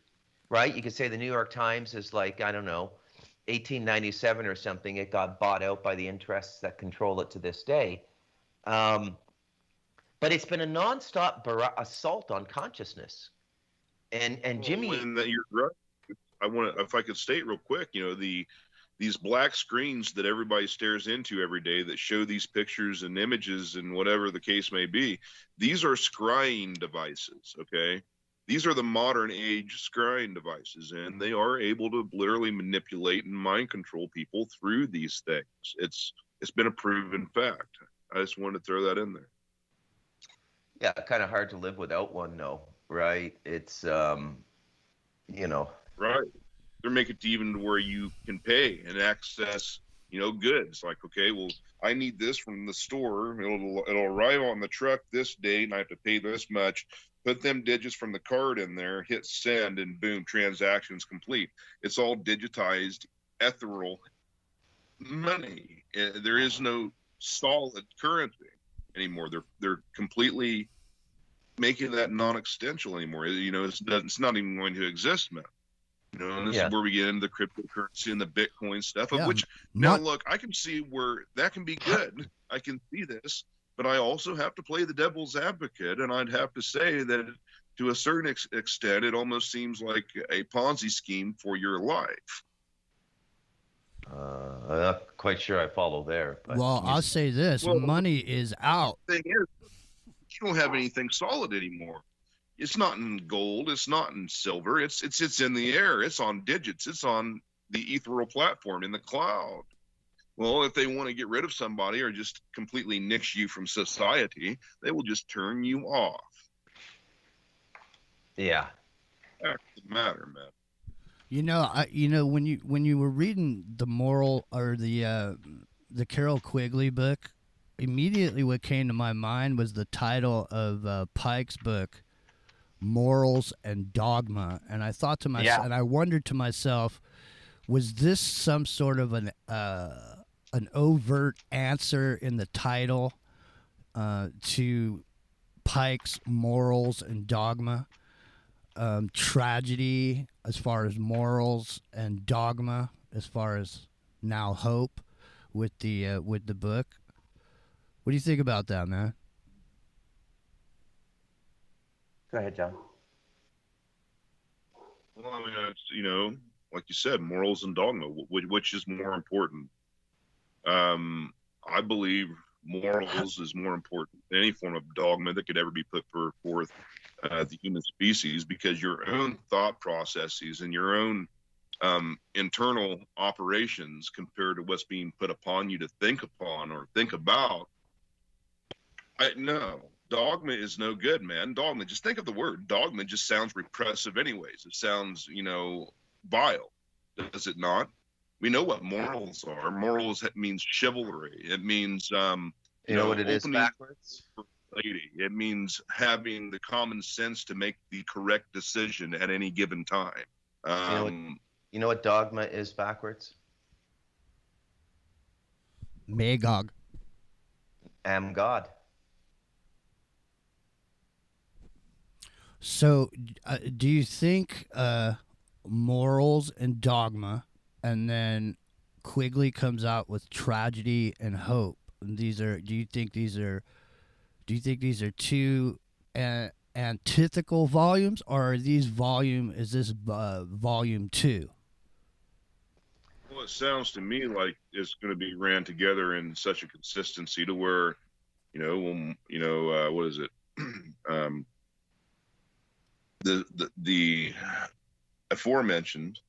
right? You could say the New York Times is like, I don't know, 1897 or something. It got bought out by the interests that control it to this day. But it's been a nonstop assault on consciousness. And Jimmy,
you're right. If I could state real quick, you know, these black screens that everybody stares into every day that show these pictures and images and whatever the case may be, these are scrying devices, okay? These are the modern age scrying devices, and they are able to literally manipulate and mind control people through these things. It's been a proven fact. I just wanted to throw that in there.
Yeah, kind of hard to live without one, though, right? It's, you know.
Right. They're making it even to where you can pay and access, goods. Like, okay, well, I need this from the store. It'll arrive on the truck this date, and I have to pay this much. Put them digits from the card in there, hit send, and boom, transactions complete. It's all digitized, ethereal money. There is no solid currency anymore. They're completely making that non-existential anymore. It's not even going to exist, man. And this is where we get into the cryptocurrency and the Bitcoin stuff, of which now look, I can see where that can be good. I can see this, but I also have to play the devil's advocate, and I'd have to say that to a certain extent, it almost seems like a Ponzi scheme for your life.
I'm not quite sure I follow there. But
well, I'll say this: money is out.
The thing is, you don't have anything solid anymore. It's not in gold. It's not in silver. It's in the air. It's on digits. It's on the ethereal platform in the cloud. Well, if they want to get rid of somebody or just completely nix you from society, they will just turn you off.
Yeah.
That's the matter, man.
When you were reading the moral or the Carol Quigley book, immediately what came to my mind was the title of Pike's book, Morals and Dogma, and I thought to myself, and I wondered to myself, was this some sort of an overt answer in the title to Pike's Morals and Dogma? Tragedy as far as morals, and dogma as far as now hope with the book. What do you think about that, man?
Go ahead, John.
Well, I mean, it's, like you said, morals and dogma. Which is more important? I believe morals is more important than any form of dogma that could ever be put forth the human species, because your own thought processes and your own internal operations compared to what's being put upon you to think upon or think about. No, dogma is no good, man. Dogma, just think of the word. Dogma just sounds repressive anyways. It sounds, vile. Does it not? We know what morals are. Morals means chivalry. It means,
you know what it is backwards?
Lady. It means having the common sense to make the correct decision at any given time.
You know what dogma is backwards?
Magog.
Am God.
So, do you think morals and dogma, and then Quigley comes out with tragedy and hope? And these are. Do you think these are two antithetical volumes, or are these is this volume 2?
Well, it sounds to me like it's going to be ran together in such a consistency to where, what is it? The aforementioned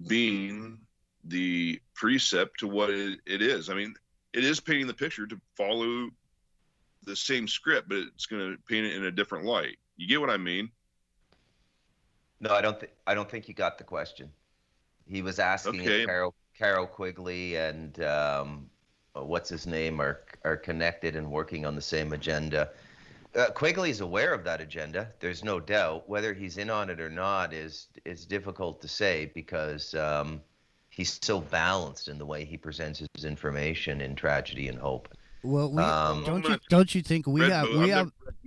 being the precept to what it is. I mean, it is painting the picture to follow the same script, but it's going to paint it in a different light. You get what I mean?
No, I don't think you got the question. He was asking if Carol Quigley and what's his name are connected and working on the same agenda. Quigley's aware of that agenda. There's no doubt. Whether he's in on it or not is difficult to say, because he's so balanced in the way he presents his information in Tragedy and Hope.
Well, don't you think we have?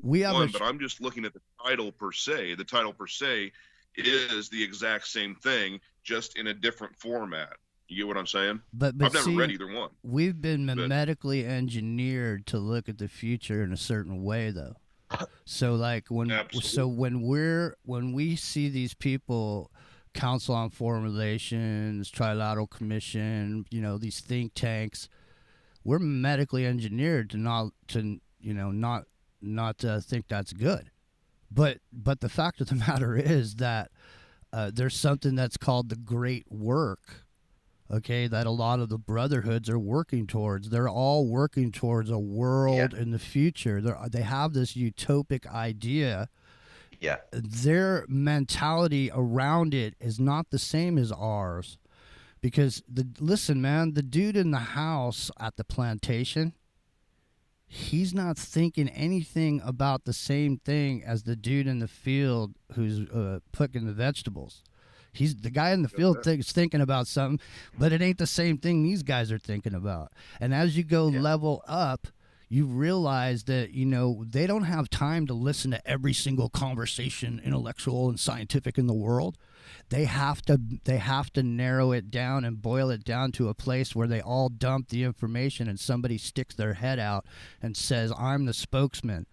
But I'm just looking at the title per se. The title per se is the exact same thing, just in a different format. You get what I'm saying?
But
I've never
see,
read either one.
We've been medically engineered to look at the future in a certain way, though. So when we see these people, Council on Foreign Relations, Trilateral Commission, these think tanks, we're medically engineered to not think that's good. But the fact of the matter is that there's something that's called the great work, okay, that a lot of the brotherhoods are working towards. They're all working towards a world in the future. They have this utopic idea.
Yeah.
Their mentality around it is not the same as ours. Because, listen, man, the dude in the house at the plantation, he's not thinking anything about the same thing as the dude in the field who's picking the vegetables. He's the guy in the field thinking about something, but it ain't the same thing these guys are thinking about. And as you go level up, you realize that, you know, they don't have time to listen to every single conversation, intellectual and scientific, in the world. They have to narrow it down and boil it down to a place where they all dump the information and somebody sticks their head out and says, I'm the spokesman.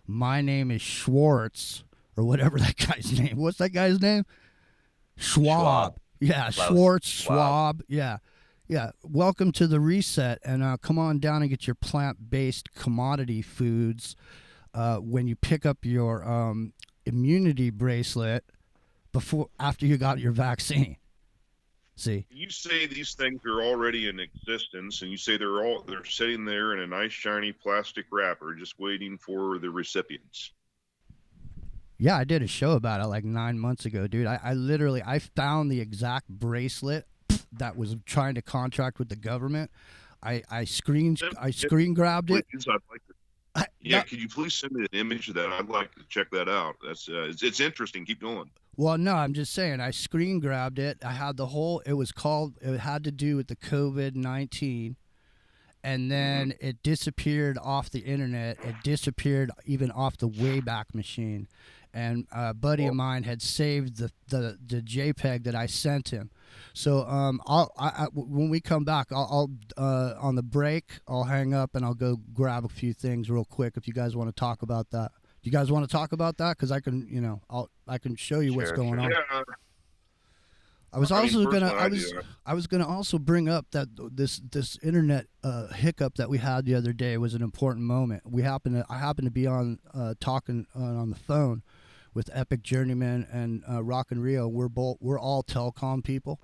My name is Schwartz, or whatever that guy's name. What's that guy's name? Schwab. Yeah, Schwartz, Schwab. Yeah. Yeah. Welcome to the reset, and come on down and get your plant-based commodity foods when you pick up your immunity bracelet after you got your vaccine. See,
you say these things are already in existence, and you say they're sitting there in a nice shiny plastic wrapper, just waiting for the recipients.
Yeah, I did a show about it like 9 months ago, dude. I found the exact bracelet that was trying to contract with the government. I screen grabbed it.
Could you please send me an image of that? I'd like to check that out. That's it's interesting. Keep going.
Well, no, I'm just saying I screen grabbed it. I had it had to do with the COVID-19, and then it disappeared off the internet. It disappeared even off the Wayback Machine. And a buddy of mine had saved the JPEG that I sent him. So when we come back, I'll on the break, I'll hang up and I'll go grab a few things real quick if you guys want to talk about that. You guys want to talk about that? Because I can, I can show you what's going on.
Yeah.
I was gonna also bring up that this internet hiccup that we had the other day was an important moment. I happened to be on talking on the phone with Epic Journeyman and Rock and Rio. We're all telecom people,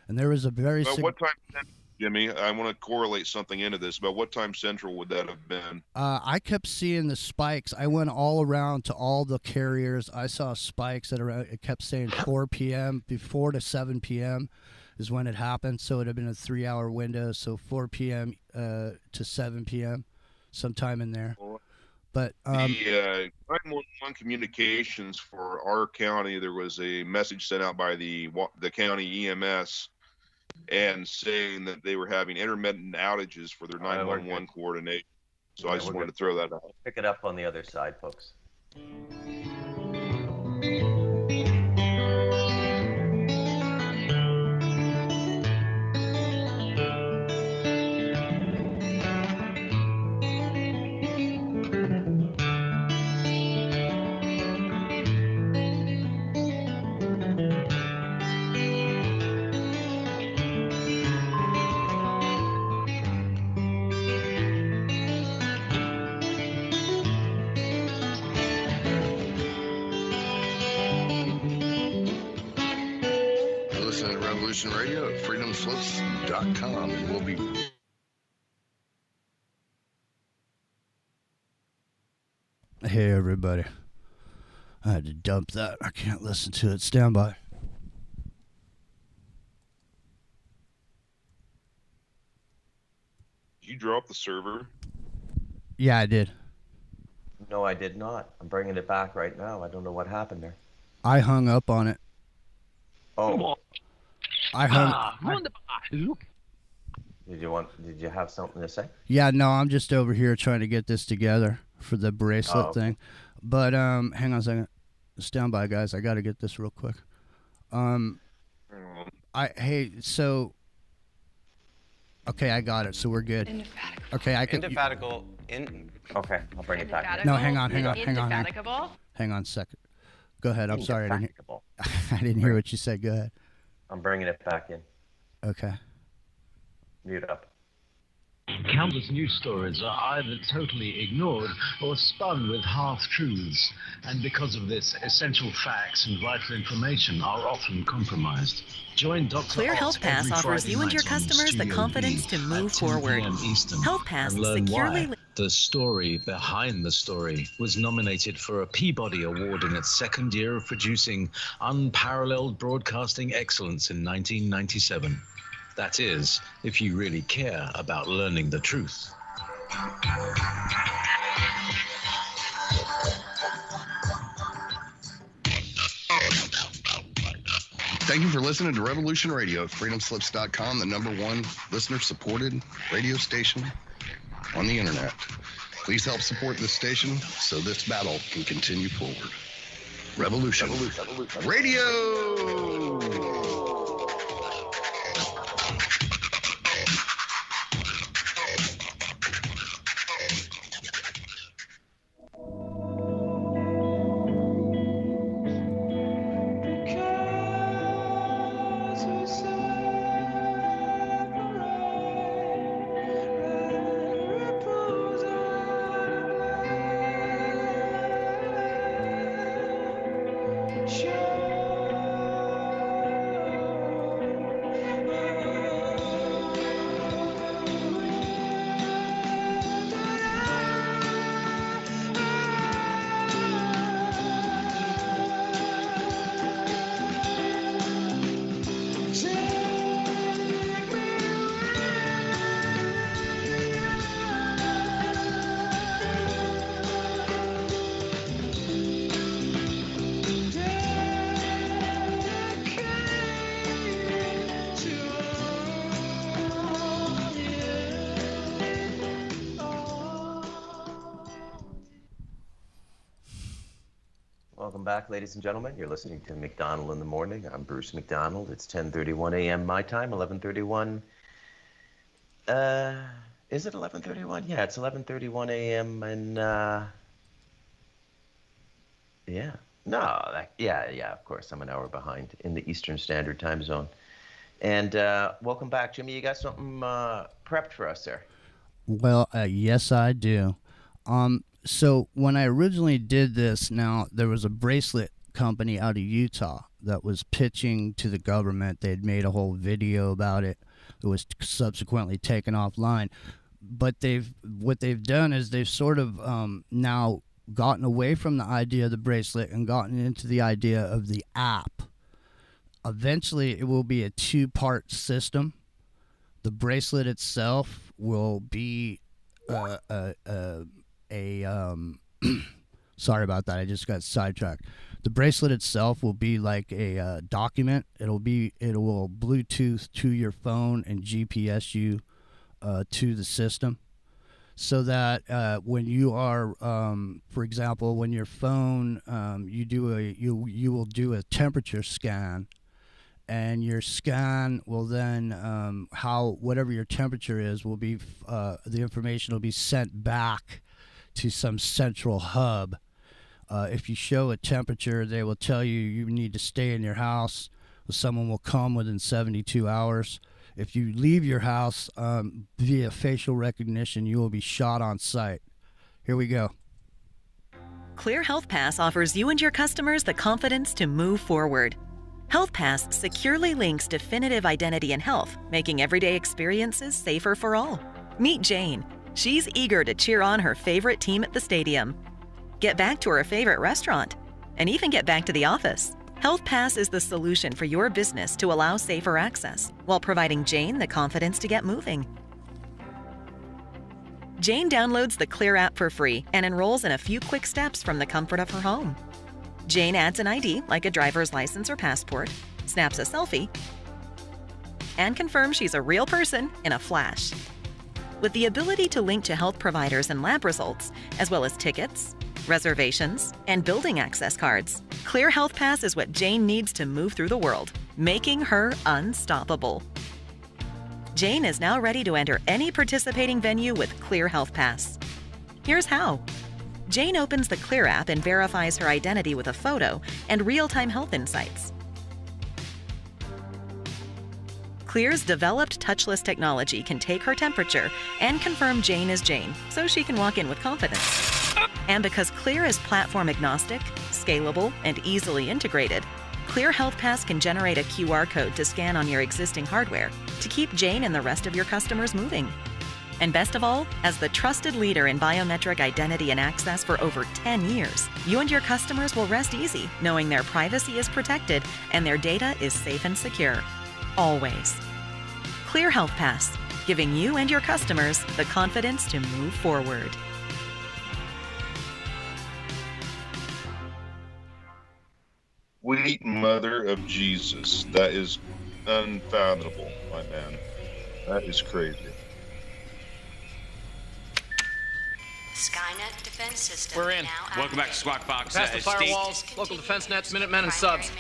and there was a very
what time, Jimmy? I want to correlate something into this. About what time central would that have been?
I kept seeing the spikes. I went all around to all the carriers. I saw spikes that it kept saying 4 p.m. 4 to 7 p.m. is when it happened. So it had been a 3-hour window. So 4 p.m. To 7 p.m. sometime in there. But
the 911 communications for our county, there was a message sent out by the county EMS, and saying that they were having intermittent outages for their 911 coordination. So I just wanted to throw that out.
Pick it up on the other side, folks.
Radio at freedomslips.com, and we'll be.
Hey, everybody. I had to dump that. I can't listen to it. Stand by.
Did you drop the server?
Yeah, I did.
No, I did not. I'm bringing it back right now. I don't know what happened there.
I hung up on it.
Oh.
I hung.
Did you have something to say?
Yeah, no, I'm just over here trying to get this together for the bracelet thing. But hang on a second. Stand by, guys. I got to get this real quick. Okay, I got it. So we're good.
Indefatigable.
Okay, I can.
Indefatigable.
Okay, I'll bring it back.
No, hang on.
Indefatigable.
Hang on a second. Go ahead. I'm sorry. I didn't hear what you said. Go ahead.
I'm bringing it back in.
Okay.
Mute up.
Countless news stories are either totally ignored or spun with half-truths, and because of this, essential facts and vital information are often compromised. Join Dr.
Clear
Ott
Health Pass
every
offers
Friday
you and your
night on
customers the
Studio
confidence
B
to move
at 10
forward.
p.m. Eastern,
Health Pass
and learn
securely
why the story behind the story was nominated for a Peabody Award in its second year of producing unparalleled broadcasting excellence in 1997. That is, if you really care about learning the truth.
Thank you for listening to Revolution Radio at freedomslips.com, the #1 listener-supported radio station on the internet. Please help support this station so this battle can continue forward. Revolution Radio!
Welcome back, ladies and gentlemen. You're listening to Macdonald in the Morning. I'm Bruce Macdonald. It's 10:31 a.m. my time, 11:31. Is it 11:31? Yeah, it's 11:31 a.m. and yeah. No, yeah, of course. I'm an hour behind in the Eastern Standard Time Zone. And welcome back, Jimmy. You got something prepped for us there?
Well, yes, I do. So when I originally did this, now there was a bracelet company out of Utah that was pitching to the government. They'd made a whole video about it. It was subsequently taken offline. But what they've done is they've sort of now gotten away from the idea of the bracelet and gotten into the idea of the app. Eventually, it will be a two-part system. The bracelet itself will be sorry about that. I just got sidetracked. The bracelet itself will be like a document. It will Bluetooth to your phone and GPS you to the system, so that when you are, for example, when your phone, you will do a temperature scan, and your scan will then whatever your temperature is will be the information will be sent back to some central hub. If you show a temperature, they will tell you need to stay in your house. Someone will come within 72 hours. If you leave your house via facial recognition, you will be shot on sight. Here we go.
Clear Health Pass offers you and your customers the confidence to move forward. Health Pass securely links definitive identity and health, making everyday experiences safer for all. Meet Jane. She's eager to cheer on her favorite team at the stadium, get back to her favorite restaurant, and even get back to the office. Health Pass is the solution for your business to allow safer access while providing Jane the confidence to get moving. Jane downloads the Clear app for free and enrolls in a few quick steps from the comfort of her home. Jane adds an ID like a driver's license or passport, snaps a selfie, and confirms she's a real person in a flash. With the ability to link to health providers and lab results, as well as tickets, reservations, and building access cards, Clear Health Pass is what Jane needs to move through the world, making her unstoppable. Jane is now ready to enter any participating venue with Clear Health Pass. Here's how. Jane opens the Clear app and verifies her identity with a photo and real-time health insights. Clear's developed touchless technology can take her temperature and confirm Jane is Jane, so she can walk in with confidence. And because Clear is platform agnostic, scalable, and easily integrated, Clear Health Pass can generate a QR code to scan on your existing hardware to keep Jane and the rest of your customers moving. And best of all, as the trusted leader in biometric identity and access for over 10 years, you and your customers will rest easy knowing their privacy is protected and their data is safe and secure. Always. Clear Health Pass, giving you and your customers the confidence to move forward.
Sweet mother of Jesus. That is unfathomable, my man. That is crazy.
Skynet defense system.
We're in.
Welcome back to Squawk Box.
Past the firewalls, local defense nets, Minutemen, and subs.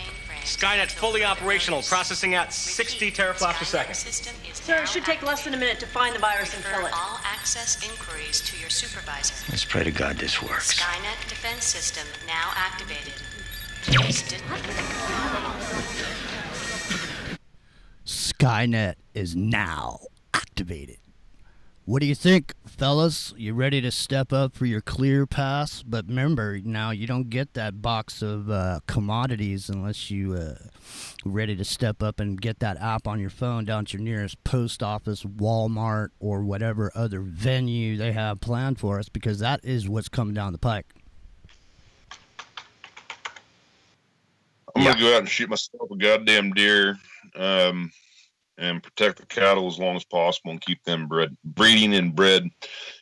Skynet fully operational, processing at 60 teraflops per second.
Sir, it should take less than a minute to find the virus and kill it.
All access inquiries to your supervisor.
Let's pray to God this works.
Skynet defense system now activated.
Skynet is now activated. What do you think, fellas? You ready to step up for your Clear Pass? But remember, now you don't get that box of commodities unless you ready to step up and get that app on your phone down to your nearest post office, Walmart, or whatever other venue they have planned for us, because that is what's coming down the pike.
I'm going to go out and shoot myself a goddamn deer. And protect the cattle as long as possible and keep them breeding and bred.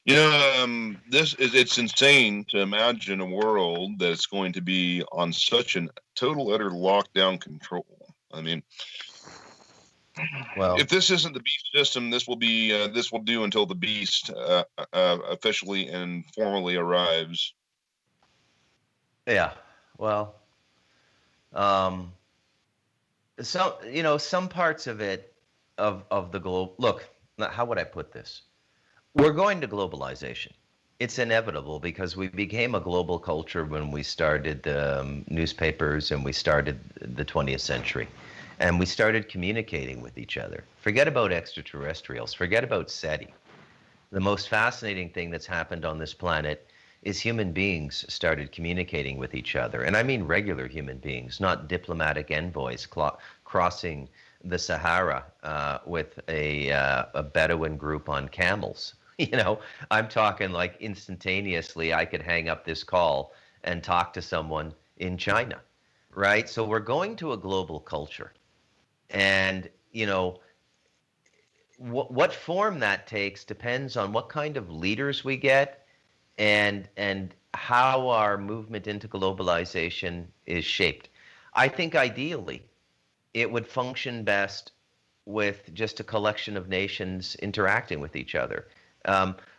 You know, it's insane to imagine a world that's going to be on such an total, utter lockdown control. I mean,
well,
if this isn't the beast system, this will do until the beast officially and formally arrives.
Yeah. Well, some parts of it, of the globe. Look, how would I put this? We're going to globalization. It's inevitable because we became a global culture when we started the newspapers and we started the 20th century. And we started communicating with each other. Forget about extraterrestrials. Forget about SETI. The most fascinating thing that's happened on this planet is human beings started communicating with each other. And I mean regular human beings, not diplomatic envoys crossing the Sahara with a Bedouin group on camels. You know, I'm talking like instantaneously I could hang up this call and talk to someone in China, right? So we're going to a global culture. And, you know, what form that takes depends on what kind of leaders we get and how our movement into globalization is shaped. I think ideally, it would function best with just a collection of nations interacting with each other.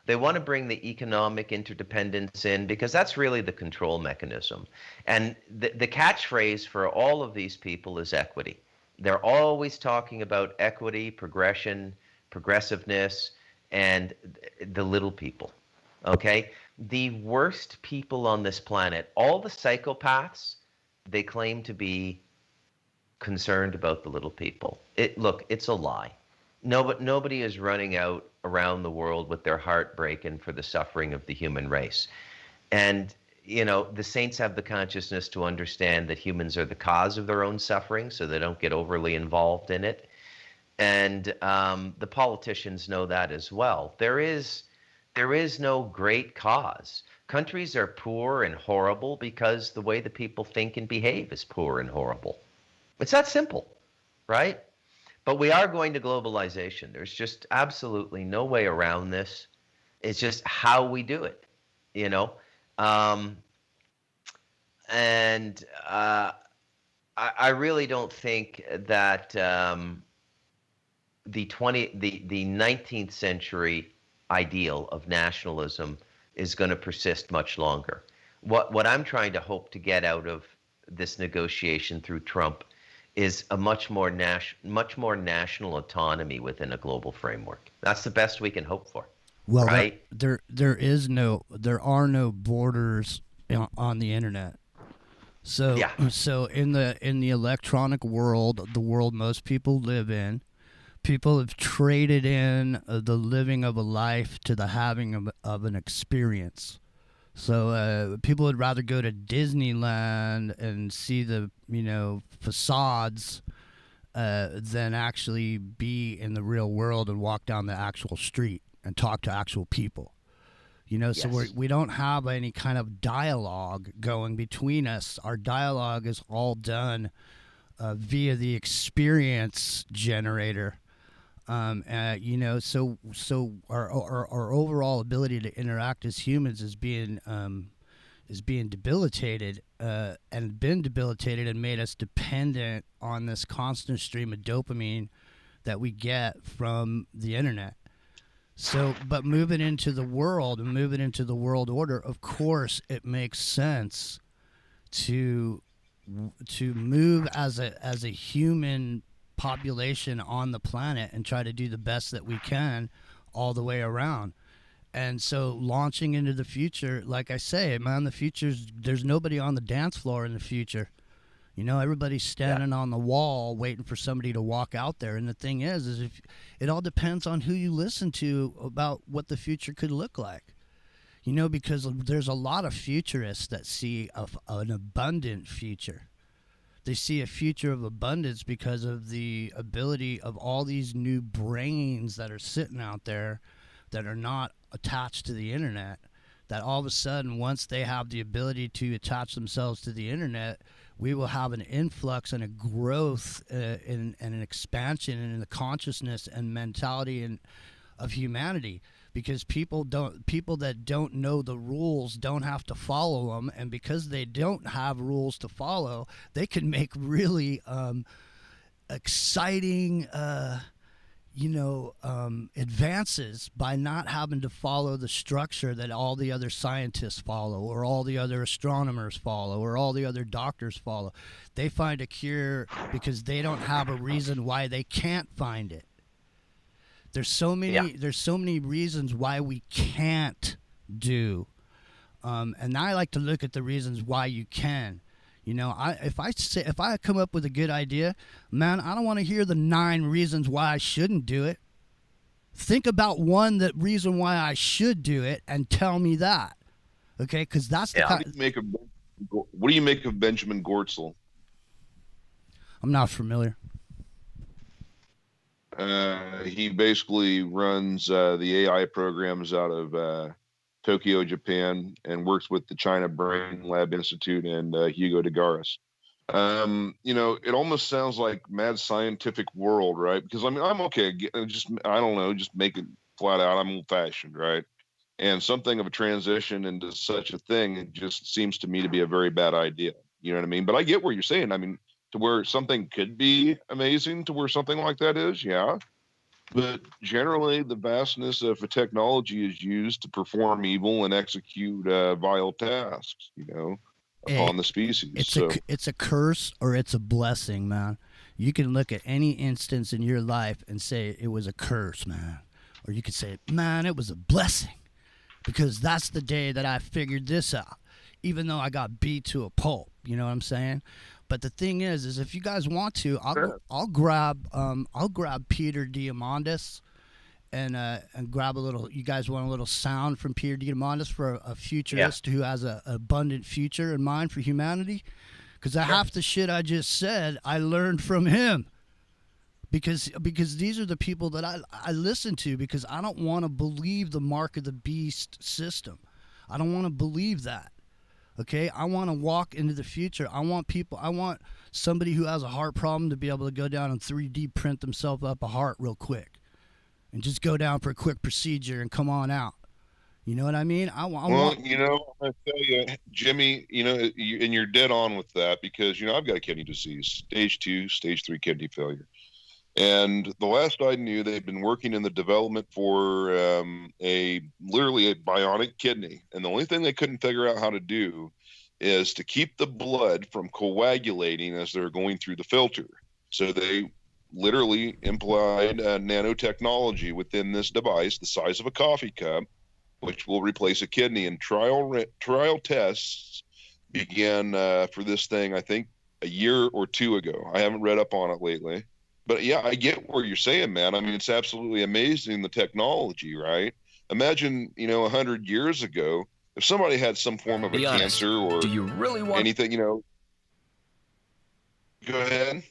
They want to bring the economic interdependence in because that's really the control mechanism. And the catchphrase for all of these people is equity. They're always talking about equity, progression, progressiveness, and the little people. Okay? The worst people on this planet, all the psychopaths, they claim to be concerned about the little people. Look, it's a lie. No, but nobody is running out around the world with their heart breaking for the suffering of the human race. And, you know, the saints have the consciousness to understand that humans are the cause of their own suffering, so they don't get overly involved in it. And the politicians know that as well. There is no great cause. Countries are poor and horrible because the way the people think and behave is poor and horrible. It's that simple, right? But we are going to globalization. There's just absolutely no way around this. It's just how we do it, you know? I really don't think that the 19th century ideal of nationalism is going to persist much longer. What I'm trying to hope to get out of this negotiation through Trump is a much more national autonomy within a global framework. That's the best we can hope for.
Well,
right?
there are no borders on the internet. So
yeah.
So in the electronic world, the world most people live in, People have traded in the living of a life to the having of an experience. So people would rather go to Disneyland and see the, facades than actually be in the real world and walk down the actual street and talk to actual people. So we don't have any kind of dialogue going between us. Our dialogue is all done via the experience generator. So our overall ability to interact as humans is being debilitated and been debilitated and made us dependent on this constant stream of dopamine that we get from the internet. So, but moving into the world and moving into the world order, of course, it makes sense to move as a human population on the planet and try to do the best that we can all the way around. And so launching into the future, like I say, man, there's nobody on the dance floor in the future. Everybody's standing on the wall waiting for somebody to walk out there. And the thing is if it all depends on who you listen to about what the future could look like. Because there's a lot of futurists that see an abundant future. They see a future of abundance because of the ability of all these new brains that are sitting out there that are not attached to the internet, that all of a sudden, once they have the ability to attach themselves to the internet, we will have an influx and a growth and an expansion in the consciousness and mentality of humanity. Because people that don't know the rules don't have to follow them, and because they don't have rules to follow, they can make really exciting advances by not having to follow the structure that all the other scientists follow, or all the other astronomers follow, or all the other doctors follow. They find a cure because they don't have a reason why they can't find it. There's so many reasons why we can't do, and I like to look at the reasons why you can. If I come up with a good idea, man, I don't want to hear the 9 reasons why I shouldn't do it. Think about one reason why I should do it, and tell me that, okay? Because that's the kind.
What do you make of Benjamin Gortzel?
I'm not familiar.
He basically runs the AI programs out of Tokyo, Japan, and works with the China Brain Lab Institute and Hugo de Garis. It almost sounds like mad scientific world, right? Because I'm okay. I don't know, just make it flat out. I'm old fashioned, right? And something of a transition into such a thing, it just seems to me to be a very bad idea. You know what I mean? But I get what you're saying. I mean, to where something could be amazing, to where something like that is, yeah. But generally, the vastness of a technology is used to perform evil and execute vile tasks, upon the species.
It's a curse or it's a blessing, man. You can look at any instance in your life and say it was a curse, man. Or you could say, man, it was a blessing. Because that's the day that I figured this out. Even though I got beat to a pulp, you know what I'm saying? But the thing is if you guys want to, I'll grab Peter Diamandis and grab a little. You guys want a little sound from Peter Diamandis for a futurist who has an abundant future in mind for humanity? Because half the shit I just said, I learned from him. Because these are the people that I listen to, because I don't want to believe the mark of the beast system. I don't want to believe that. Okay, I want to walk into the future. I want somebody who has a heart problem to be able to go down and 3D print themselves up a heart real quick and just go down for a quick procedure and come on out. You know what I mean?
I'm going to tell you, Jimmy, and you're dead on with that, because, I've got a kidney disease, stage 2, stage 3 kidney failure. And the last I knew, they'd been working in the development for literally a bionic kidney. And the only thing they couldn't figure out how to do is to keep the blood from coagulating as they're going through the filter. So they literally implied nanotechnology within this device, the size of a coffee cup, which will replace a kidney. And trial tests began for this thing, I think, a year or two ago. I haven't read up on it lately. But yeah, I get where you're saying, man. I mean, it's absolutely amazing, the technology, right? Imagine, 100 years ago, if somebody had some form of a cancer or
Do you really want
anything, go ahead.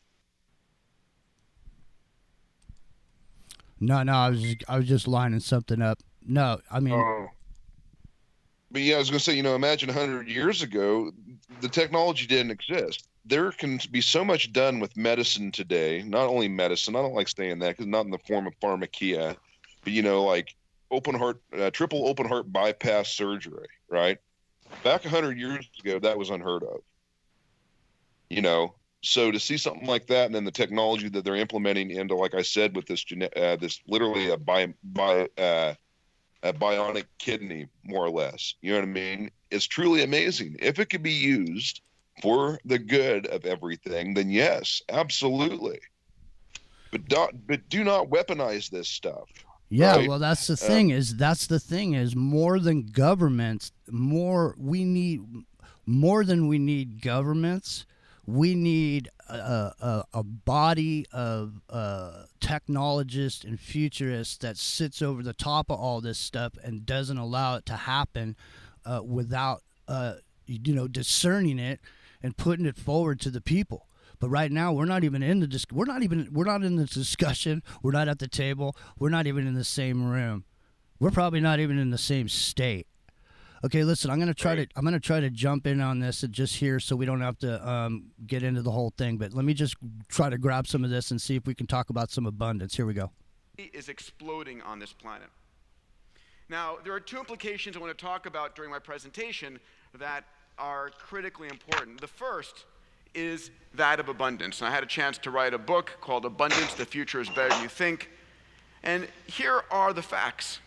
No, I was just lining something up. No, I mean,
But yeah, I was going to say, imagine 100 years ago, the technology didn't exist. There can be so much done with medicine today. Not only medicine, I don't like saying that because not in the form of pharmakia, but like triple open heart bypass surgery, right? Back 100 years ago, that was unheard of. So to see something like that, and then the technology that they're implementing into, like I said, with this this literally a bionic kidney, more or less. You know what I mean? It's truly amazing. If it could be used for the good of everything, then yes, absolutely. But do not weaponize this stuff.
yeah,
right?
well, that's the thing is more than governments, more than we need governments. We need a body of technologists and futurists that sits over the top of all this stuff and doesn't allow it to happen without discerning it and putting it forward to the people. But right now, we're not even in the we're not in the discussion. We're not at the table. We're not even in the same room. We're probably not even in the same state. Okay, listen, I'm gonna try to jump in on this and just here so we don't have to get into the whole thing. But let me just try to grab some of this and see if we can talk about some abundance. Here we go.
Is exploding on this planet. Now, there are two implications I want to talk about during my presentation that are critically important. The first is that of abundance. And I had a chance to write a book called Abundance, The Future is Better Than You Think. And here are the facts.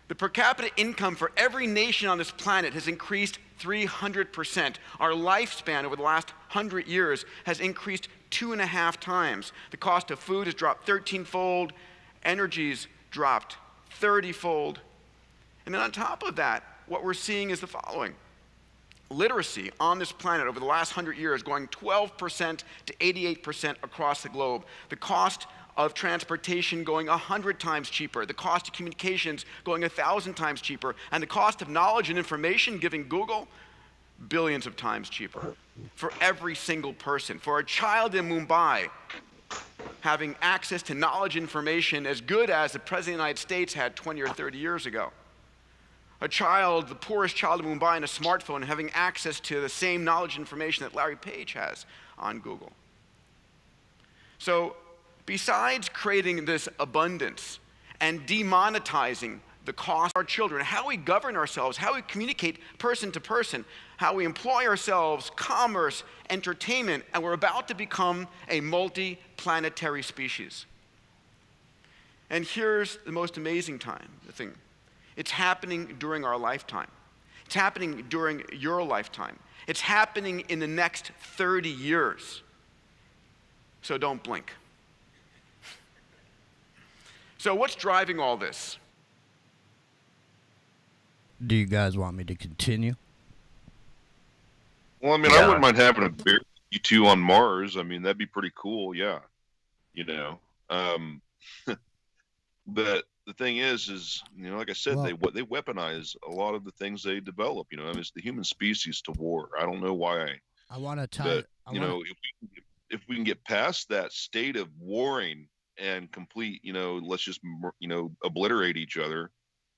The per capita income for every nation on this planet has increased 300%. Our lifespan over the last 100 years has increased 2.5 times. The cost of food has dropped 13-fold. Energy's dropped 30-fold. And then on top of that, what we're seeing is the following. Literacy on this planet over the last 100 years going 12% to 88% across the globe. The cost of transportation going 100 times cheaper, the cost of communications going 1,000 times cheaper, and the cost of knowledge and information, giving Google, billions of times cheaper for every single person. For a child in Mumbai, having access to knowledge and information as good as the President of the United States had 20 or 30 years ago. A child, the poorest child in Mumbai, in a smartphone, having access to the same knowledge and information that Larry Page has on Google. So, besides creating this abundance and demonetizing the cost of our children, how we govern ourselves, how we communicate person to person, how we employ ourselves, commerce, entertainment, and we're about to become a multi-planetary species. And here's the most amazing thing. It's happening during our lifetime. It's happening during your lifetime. It's happening in the next 30 years. So don't blink. So what's driving all this?
Do you guys want me to continue?
Well, I mean, I wouldn't mind having a beer you two on Mars. I mean, that'd be pretty cool. Yeah, But the thing is, like I said, they weaponize a lot of the things they develop. I mean, it's the human species to war. I don't know why.
I want to tell
but if we can get past that state of warring and complete, let's just obliterate each other.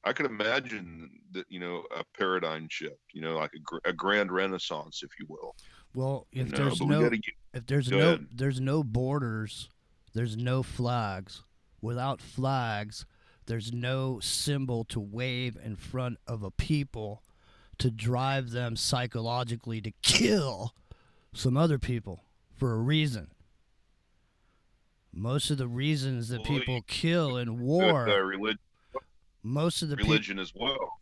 I could imagine that, a paradigm shift, like a grand renaissance, if you will.
Well, if there's no borders, there's no flags. Without flags, there's no symbol to wave in front of a people to drive them psychologically to kill some other people for a reason. Most of the reasons that people kill in war,
religion as well.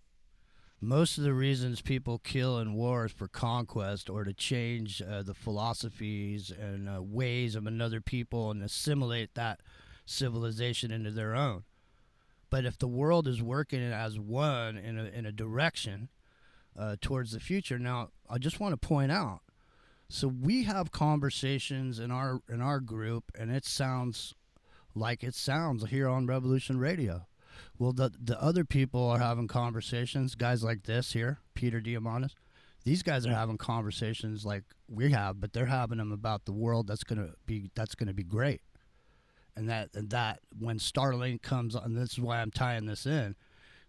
Most of the reasons people kill in war is for conquest or to change the philosophies and ways of another people and assimilate that civilization into their own. But if the world is working as one in a direction towards the future, now I just want to point out So we have conversations in our group, and it sounds like it sounds here on Revolution Radio. Well, the other people are having conversations, guys like this here, Peter Diamandis. These guys are having conversations like we have, but they're having them about the world that's gonna be great. And that when Starlink comes on, and this is why I'm tying this in.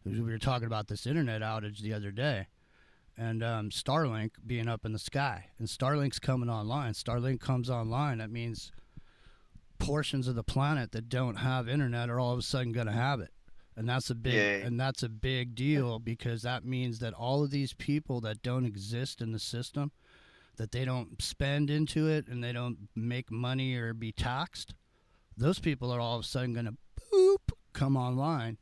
We were talking about this internet outage the other day, and Starlink being up in the sky, and Starlink's coming online. Starlink comes online. That means portions of the planet that don't have internet are all of a sudden going to have it, and that's a big deal, because that means that all of these people that don't exist in the system, that they don't spend into it and they don't make money or be taxed, those people are all of a sudden going to boop come online.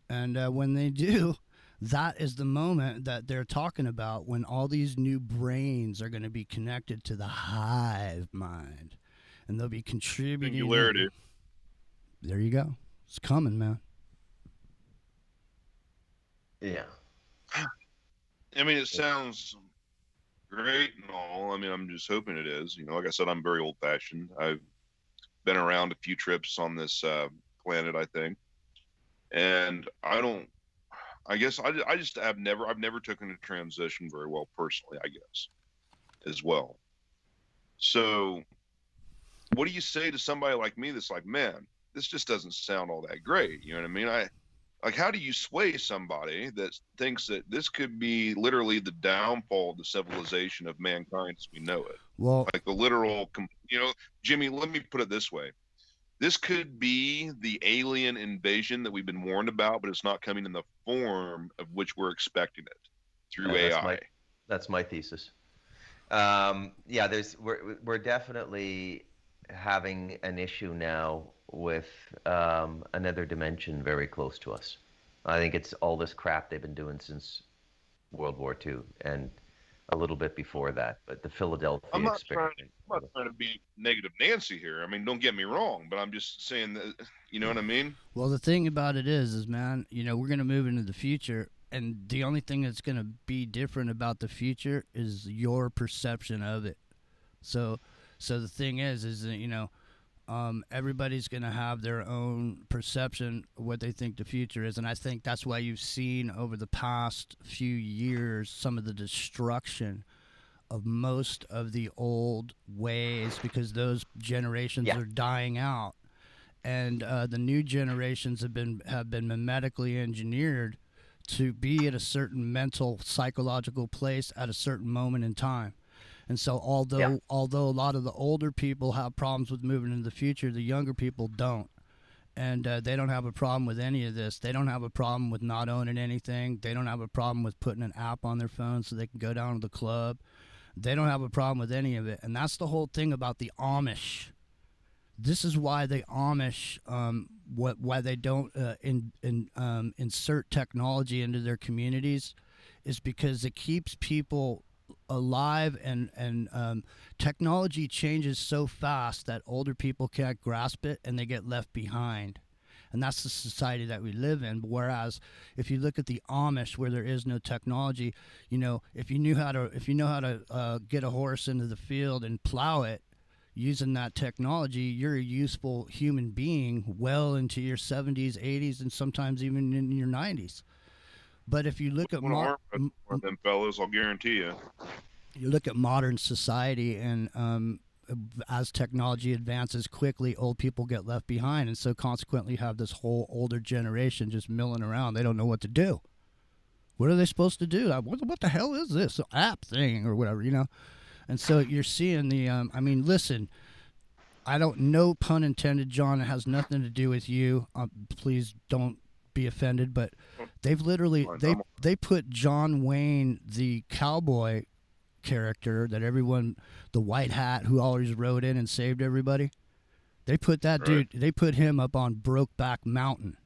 And when they do, that is the moment that they're talking about, when all these new brains are going to be connected to the hive mind, and they'll be contributing.
Singularity.
There you go. It's coming, man.
Yeah.
I mean, it sounds great and all. I mean, I'm just hoping it is. You know, like I said, I'm very old-fashioned. I've been around a few trips on this planet, I think, and I've never taken a transition very well personally, I guess, as well. So what do you say to somebody like me that's like, man, this just doesn't sound all that great? You know what I mean? How do you sway somebody that thinks that this could be literally the downfall of the civilization of mankind as we know it?
Well,
like the literal, Jimmy, let me put it this way. This could be the alien invasion that we've been warned about, but it's not coming in the form of which we're expecting it through AI.
That's my thesis. We're definitely having an issue now with another dimension very close to us. I think it's all this crap they've been doing since World War II and a little bit before that, but the Philadelphia experiment.
I'm not trying to be negative Nancy here. I mean, don't get me wrong, but I'm just saying that, you know what I mean?
Well, the thing about it is, man, we're going to move into the future, and the only thing that's going to be different about the future is your perception of it. So the thing is that, everybody's going to have their own perception of what they think the future is. And I think that's why you've seen over the past few years some of the destruction of most of the old ways, because those generations are dying out. And the new generations have been memetically engineered to be at a certain mental, psychological place at a certain moment in time. And so although a lot of the older people have problems with moving into the future, the younger people don't. And they don't have a problem with any of this. They don't have a problem with not owning anything. They don't have a problem with putting an app on their phone so they can go down to the club. They don't have a problem with any of it. And that's the whole thing about the Amish. This is why the Amish, why they don't insert technology into their communities, is because it keeps people alive, and technology changes so fast that older people can't grasp it and they get left behind. And that's the society that we live in. Whereas if you look at the Amish, where there is no technology, if you know how to get a horse into the field and plow it using that technology, you're a useful human being well into your 70s, 80s, and sometimes even in your 90s. But if you look at
them fellas, I'll guarantee you.
You look at modern society, and as technology advances quickly, old people get left behind, and so consequently have this whole older generation just milling around. They don't know what to do. What are they supposed to do? What the hell is this app thing or whatever, And so you're seeing the. Listen. I don't. No pun intended, John. It has nothing to do with you. Please don't be offended, but they've literally they put John Wayne, the cowboy character that everyone, the white hat who always rode in and saved everybody, they put that dude, they put him up on Brokeback Mountain.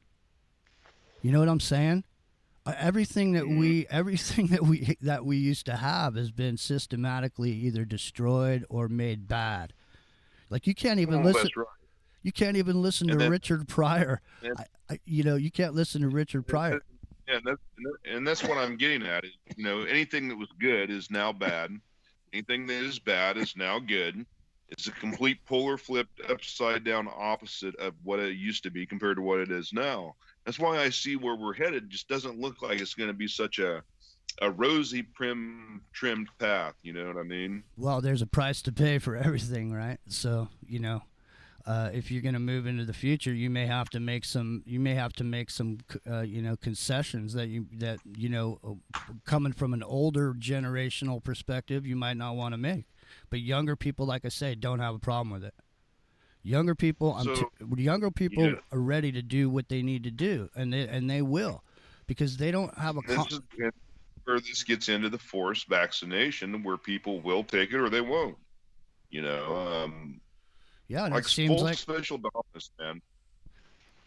You know what I'm saying? Everything that we used to have has been systematically either destroyed or made bad. Like you can't even listen.
That's right.
You can't even listen to Richard Pryor. You can't listen to Richard Pryor.
Yeah, and that's what I'm getting at. Is, anything that was good is now bad. Anything that is bad is now good. It's a complete polar flipped upside down opposite of what it used to be compared to what it is now. That's why I see where we're headed just doesn't look like it's going to be such a rosy trimmed path. You know what I mean?
Well, there's a price to pay for everything, right? So, if you're going to move into the future, you may have to make some concessions that coming from an older generational perspective, you might not want to make. But younger people, like I say, don't have a problem with it. Younger people, are ready to do what they need to do, and they will, because they don't have a.
This is where this gets into the forced vaccination, where people will take it or they won't. Yeah,
and
like
it seems like
special dominance, man.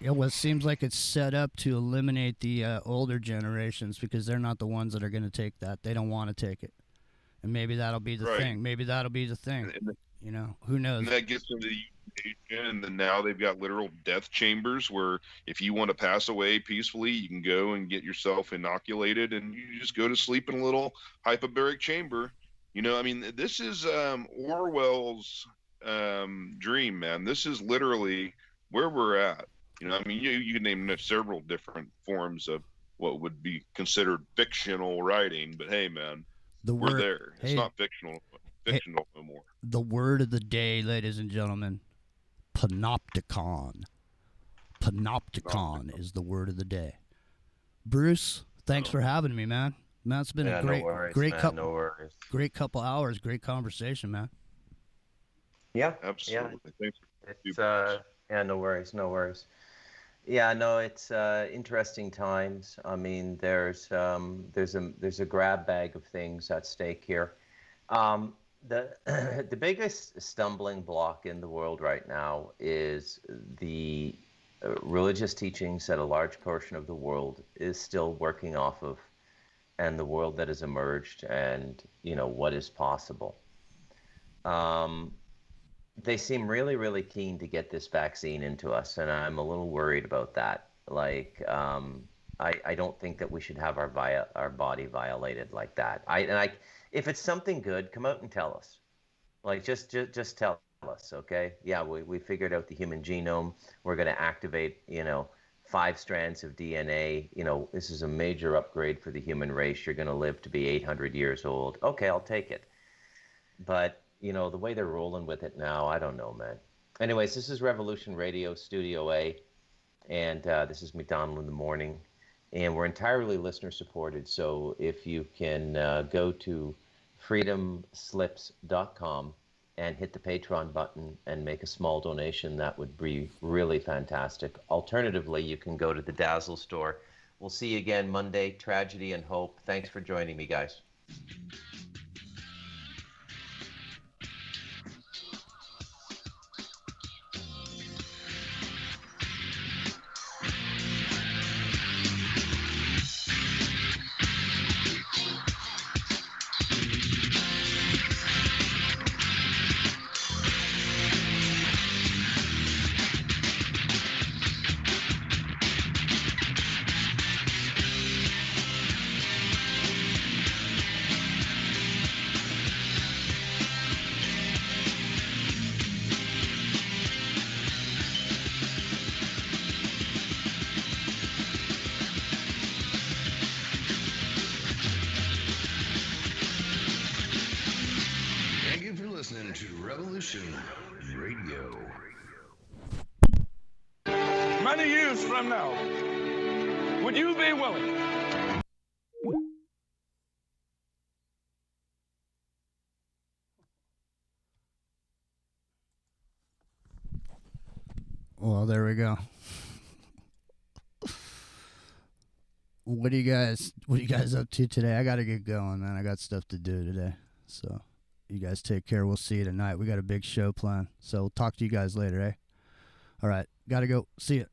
Yeah, well, it seems like it's set up to eliminate the older generations because they're not the ones that are going to take that. They don't want to take it, and maybe that'll be the thing. Maybe that'll be the thing. Who knows?
And that gets into euthanasia, and then now they've got literal death chambers where if you want to pass away peacefully, you can go and get yourself inoculated, and you just go to sleep in a little hyperbaric chamber. This is Orwell's dream, man. This is literally where we're at. You can name several different forms of what would be considered fictional writing, but hey, man, we're there. It's not fictional no more.
The word of the day, ladies and gentlemen, panopticon. Panopticon is the word of the day. Bruce, thanks for having me, man. Man, it's been a great couple hours, great conversation, man.
Yeah,
absolutely.
Yeah. It's no worries. Yeah, no, it's interesting times. I mean, there's a grab bag of things at stake here. The biggest stumbling block in the world right now is the religious teachings that a large portion of the world is still working off of, and the world that has emerged, and what is possible. They seem really, really keen to get this vaccine into us, and I'm a little worried about that. Like, I don't think that we should have our body violated like that. If it's something good, come out and tell us. Like, just tell us, okay? Yeah, we figured out the human genome. We're going to activate, 5 strands of DNA. This is a major upgrade for the human race. You're going to live to be 800 years old. Okay, I'll take it. But the way they're rolling with it now, I don't know, man. Anyways, this is Revolution Radio, Studio A, and this is Macdonald in the morning, and we're entirely listener-supported, so if you can go to freedomslips.com and hit the Patreon button and make a small donation, that would be really fantastic. Alternatively, you can go to the Dazzle store. We'll see you again Monday. Tragedy and hope. Thanks for joining me, guys.
Listening to Revolution Radio.
Many years from now, would you be willing?
Well, there we go. What are you guys up to today? I got to get going, man. I got stuff to do today. So you guys take care. We'll see you tonight. We got a big show planned. So we'll talk to you guys later, eh? All right. Got to go. See ya.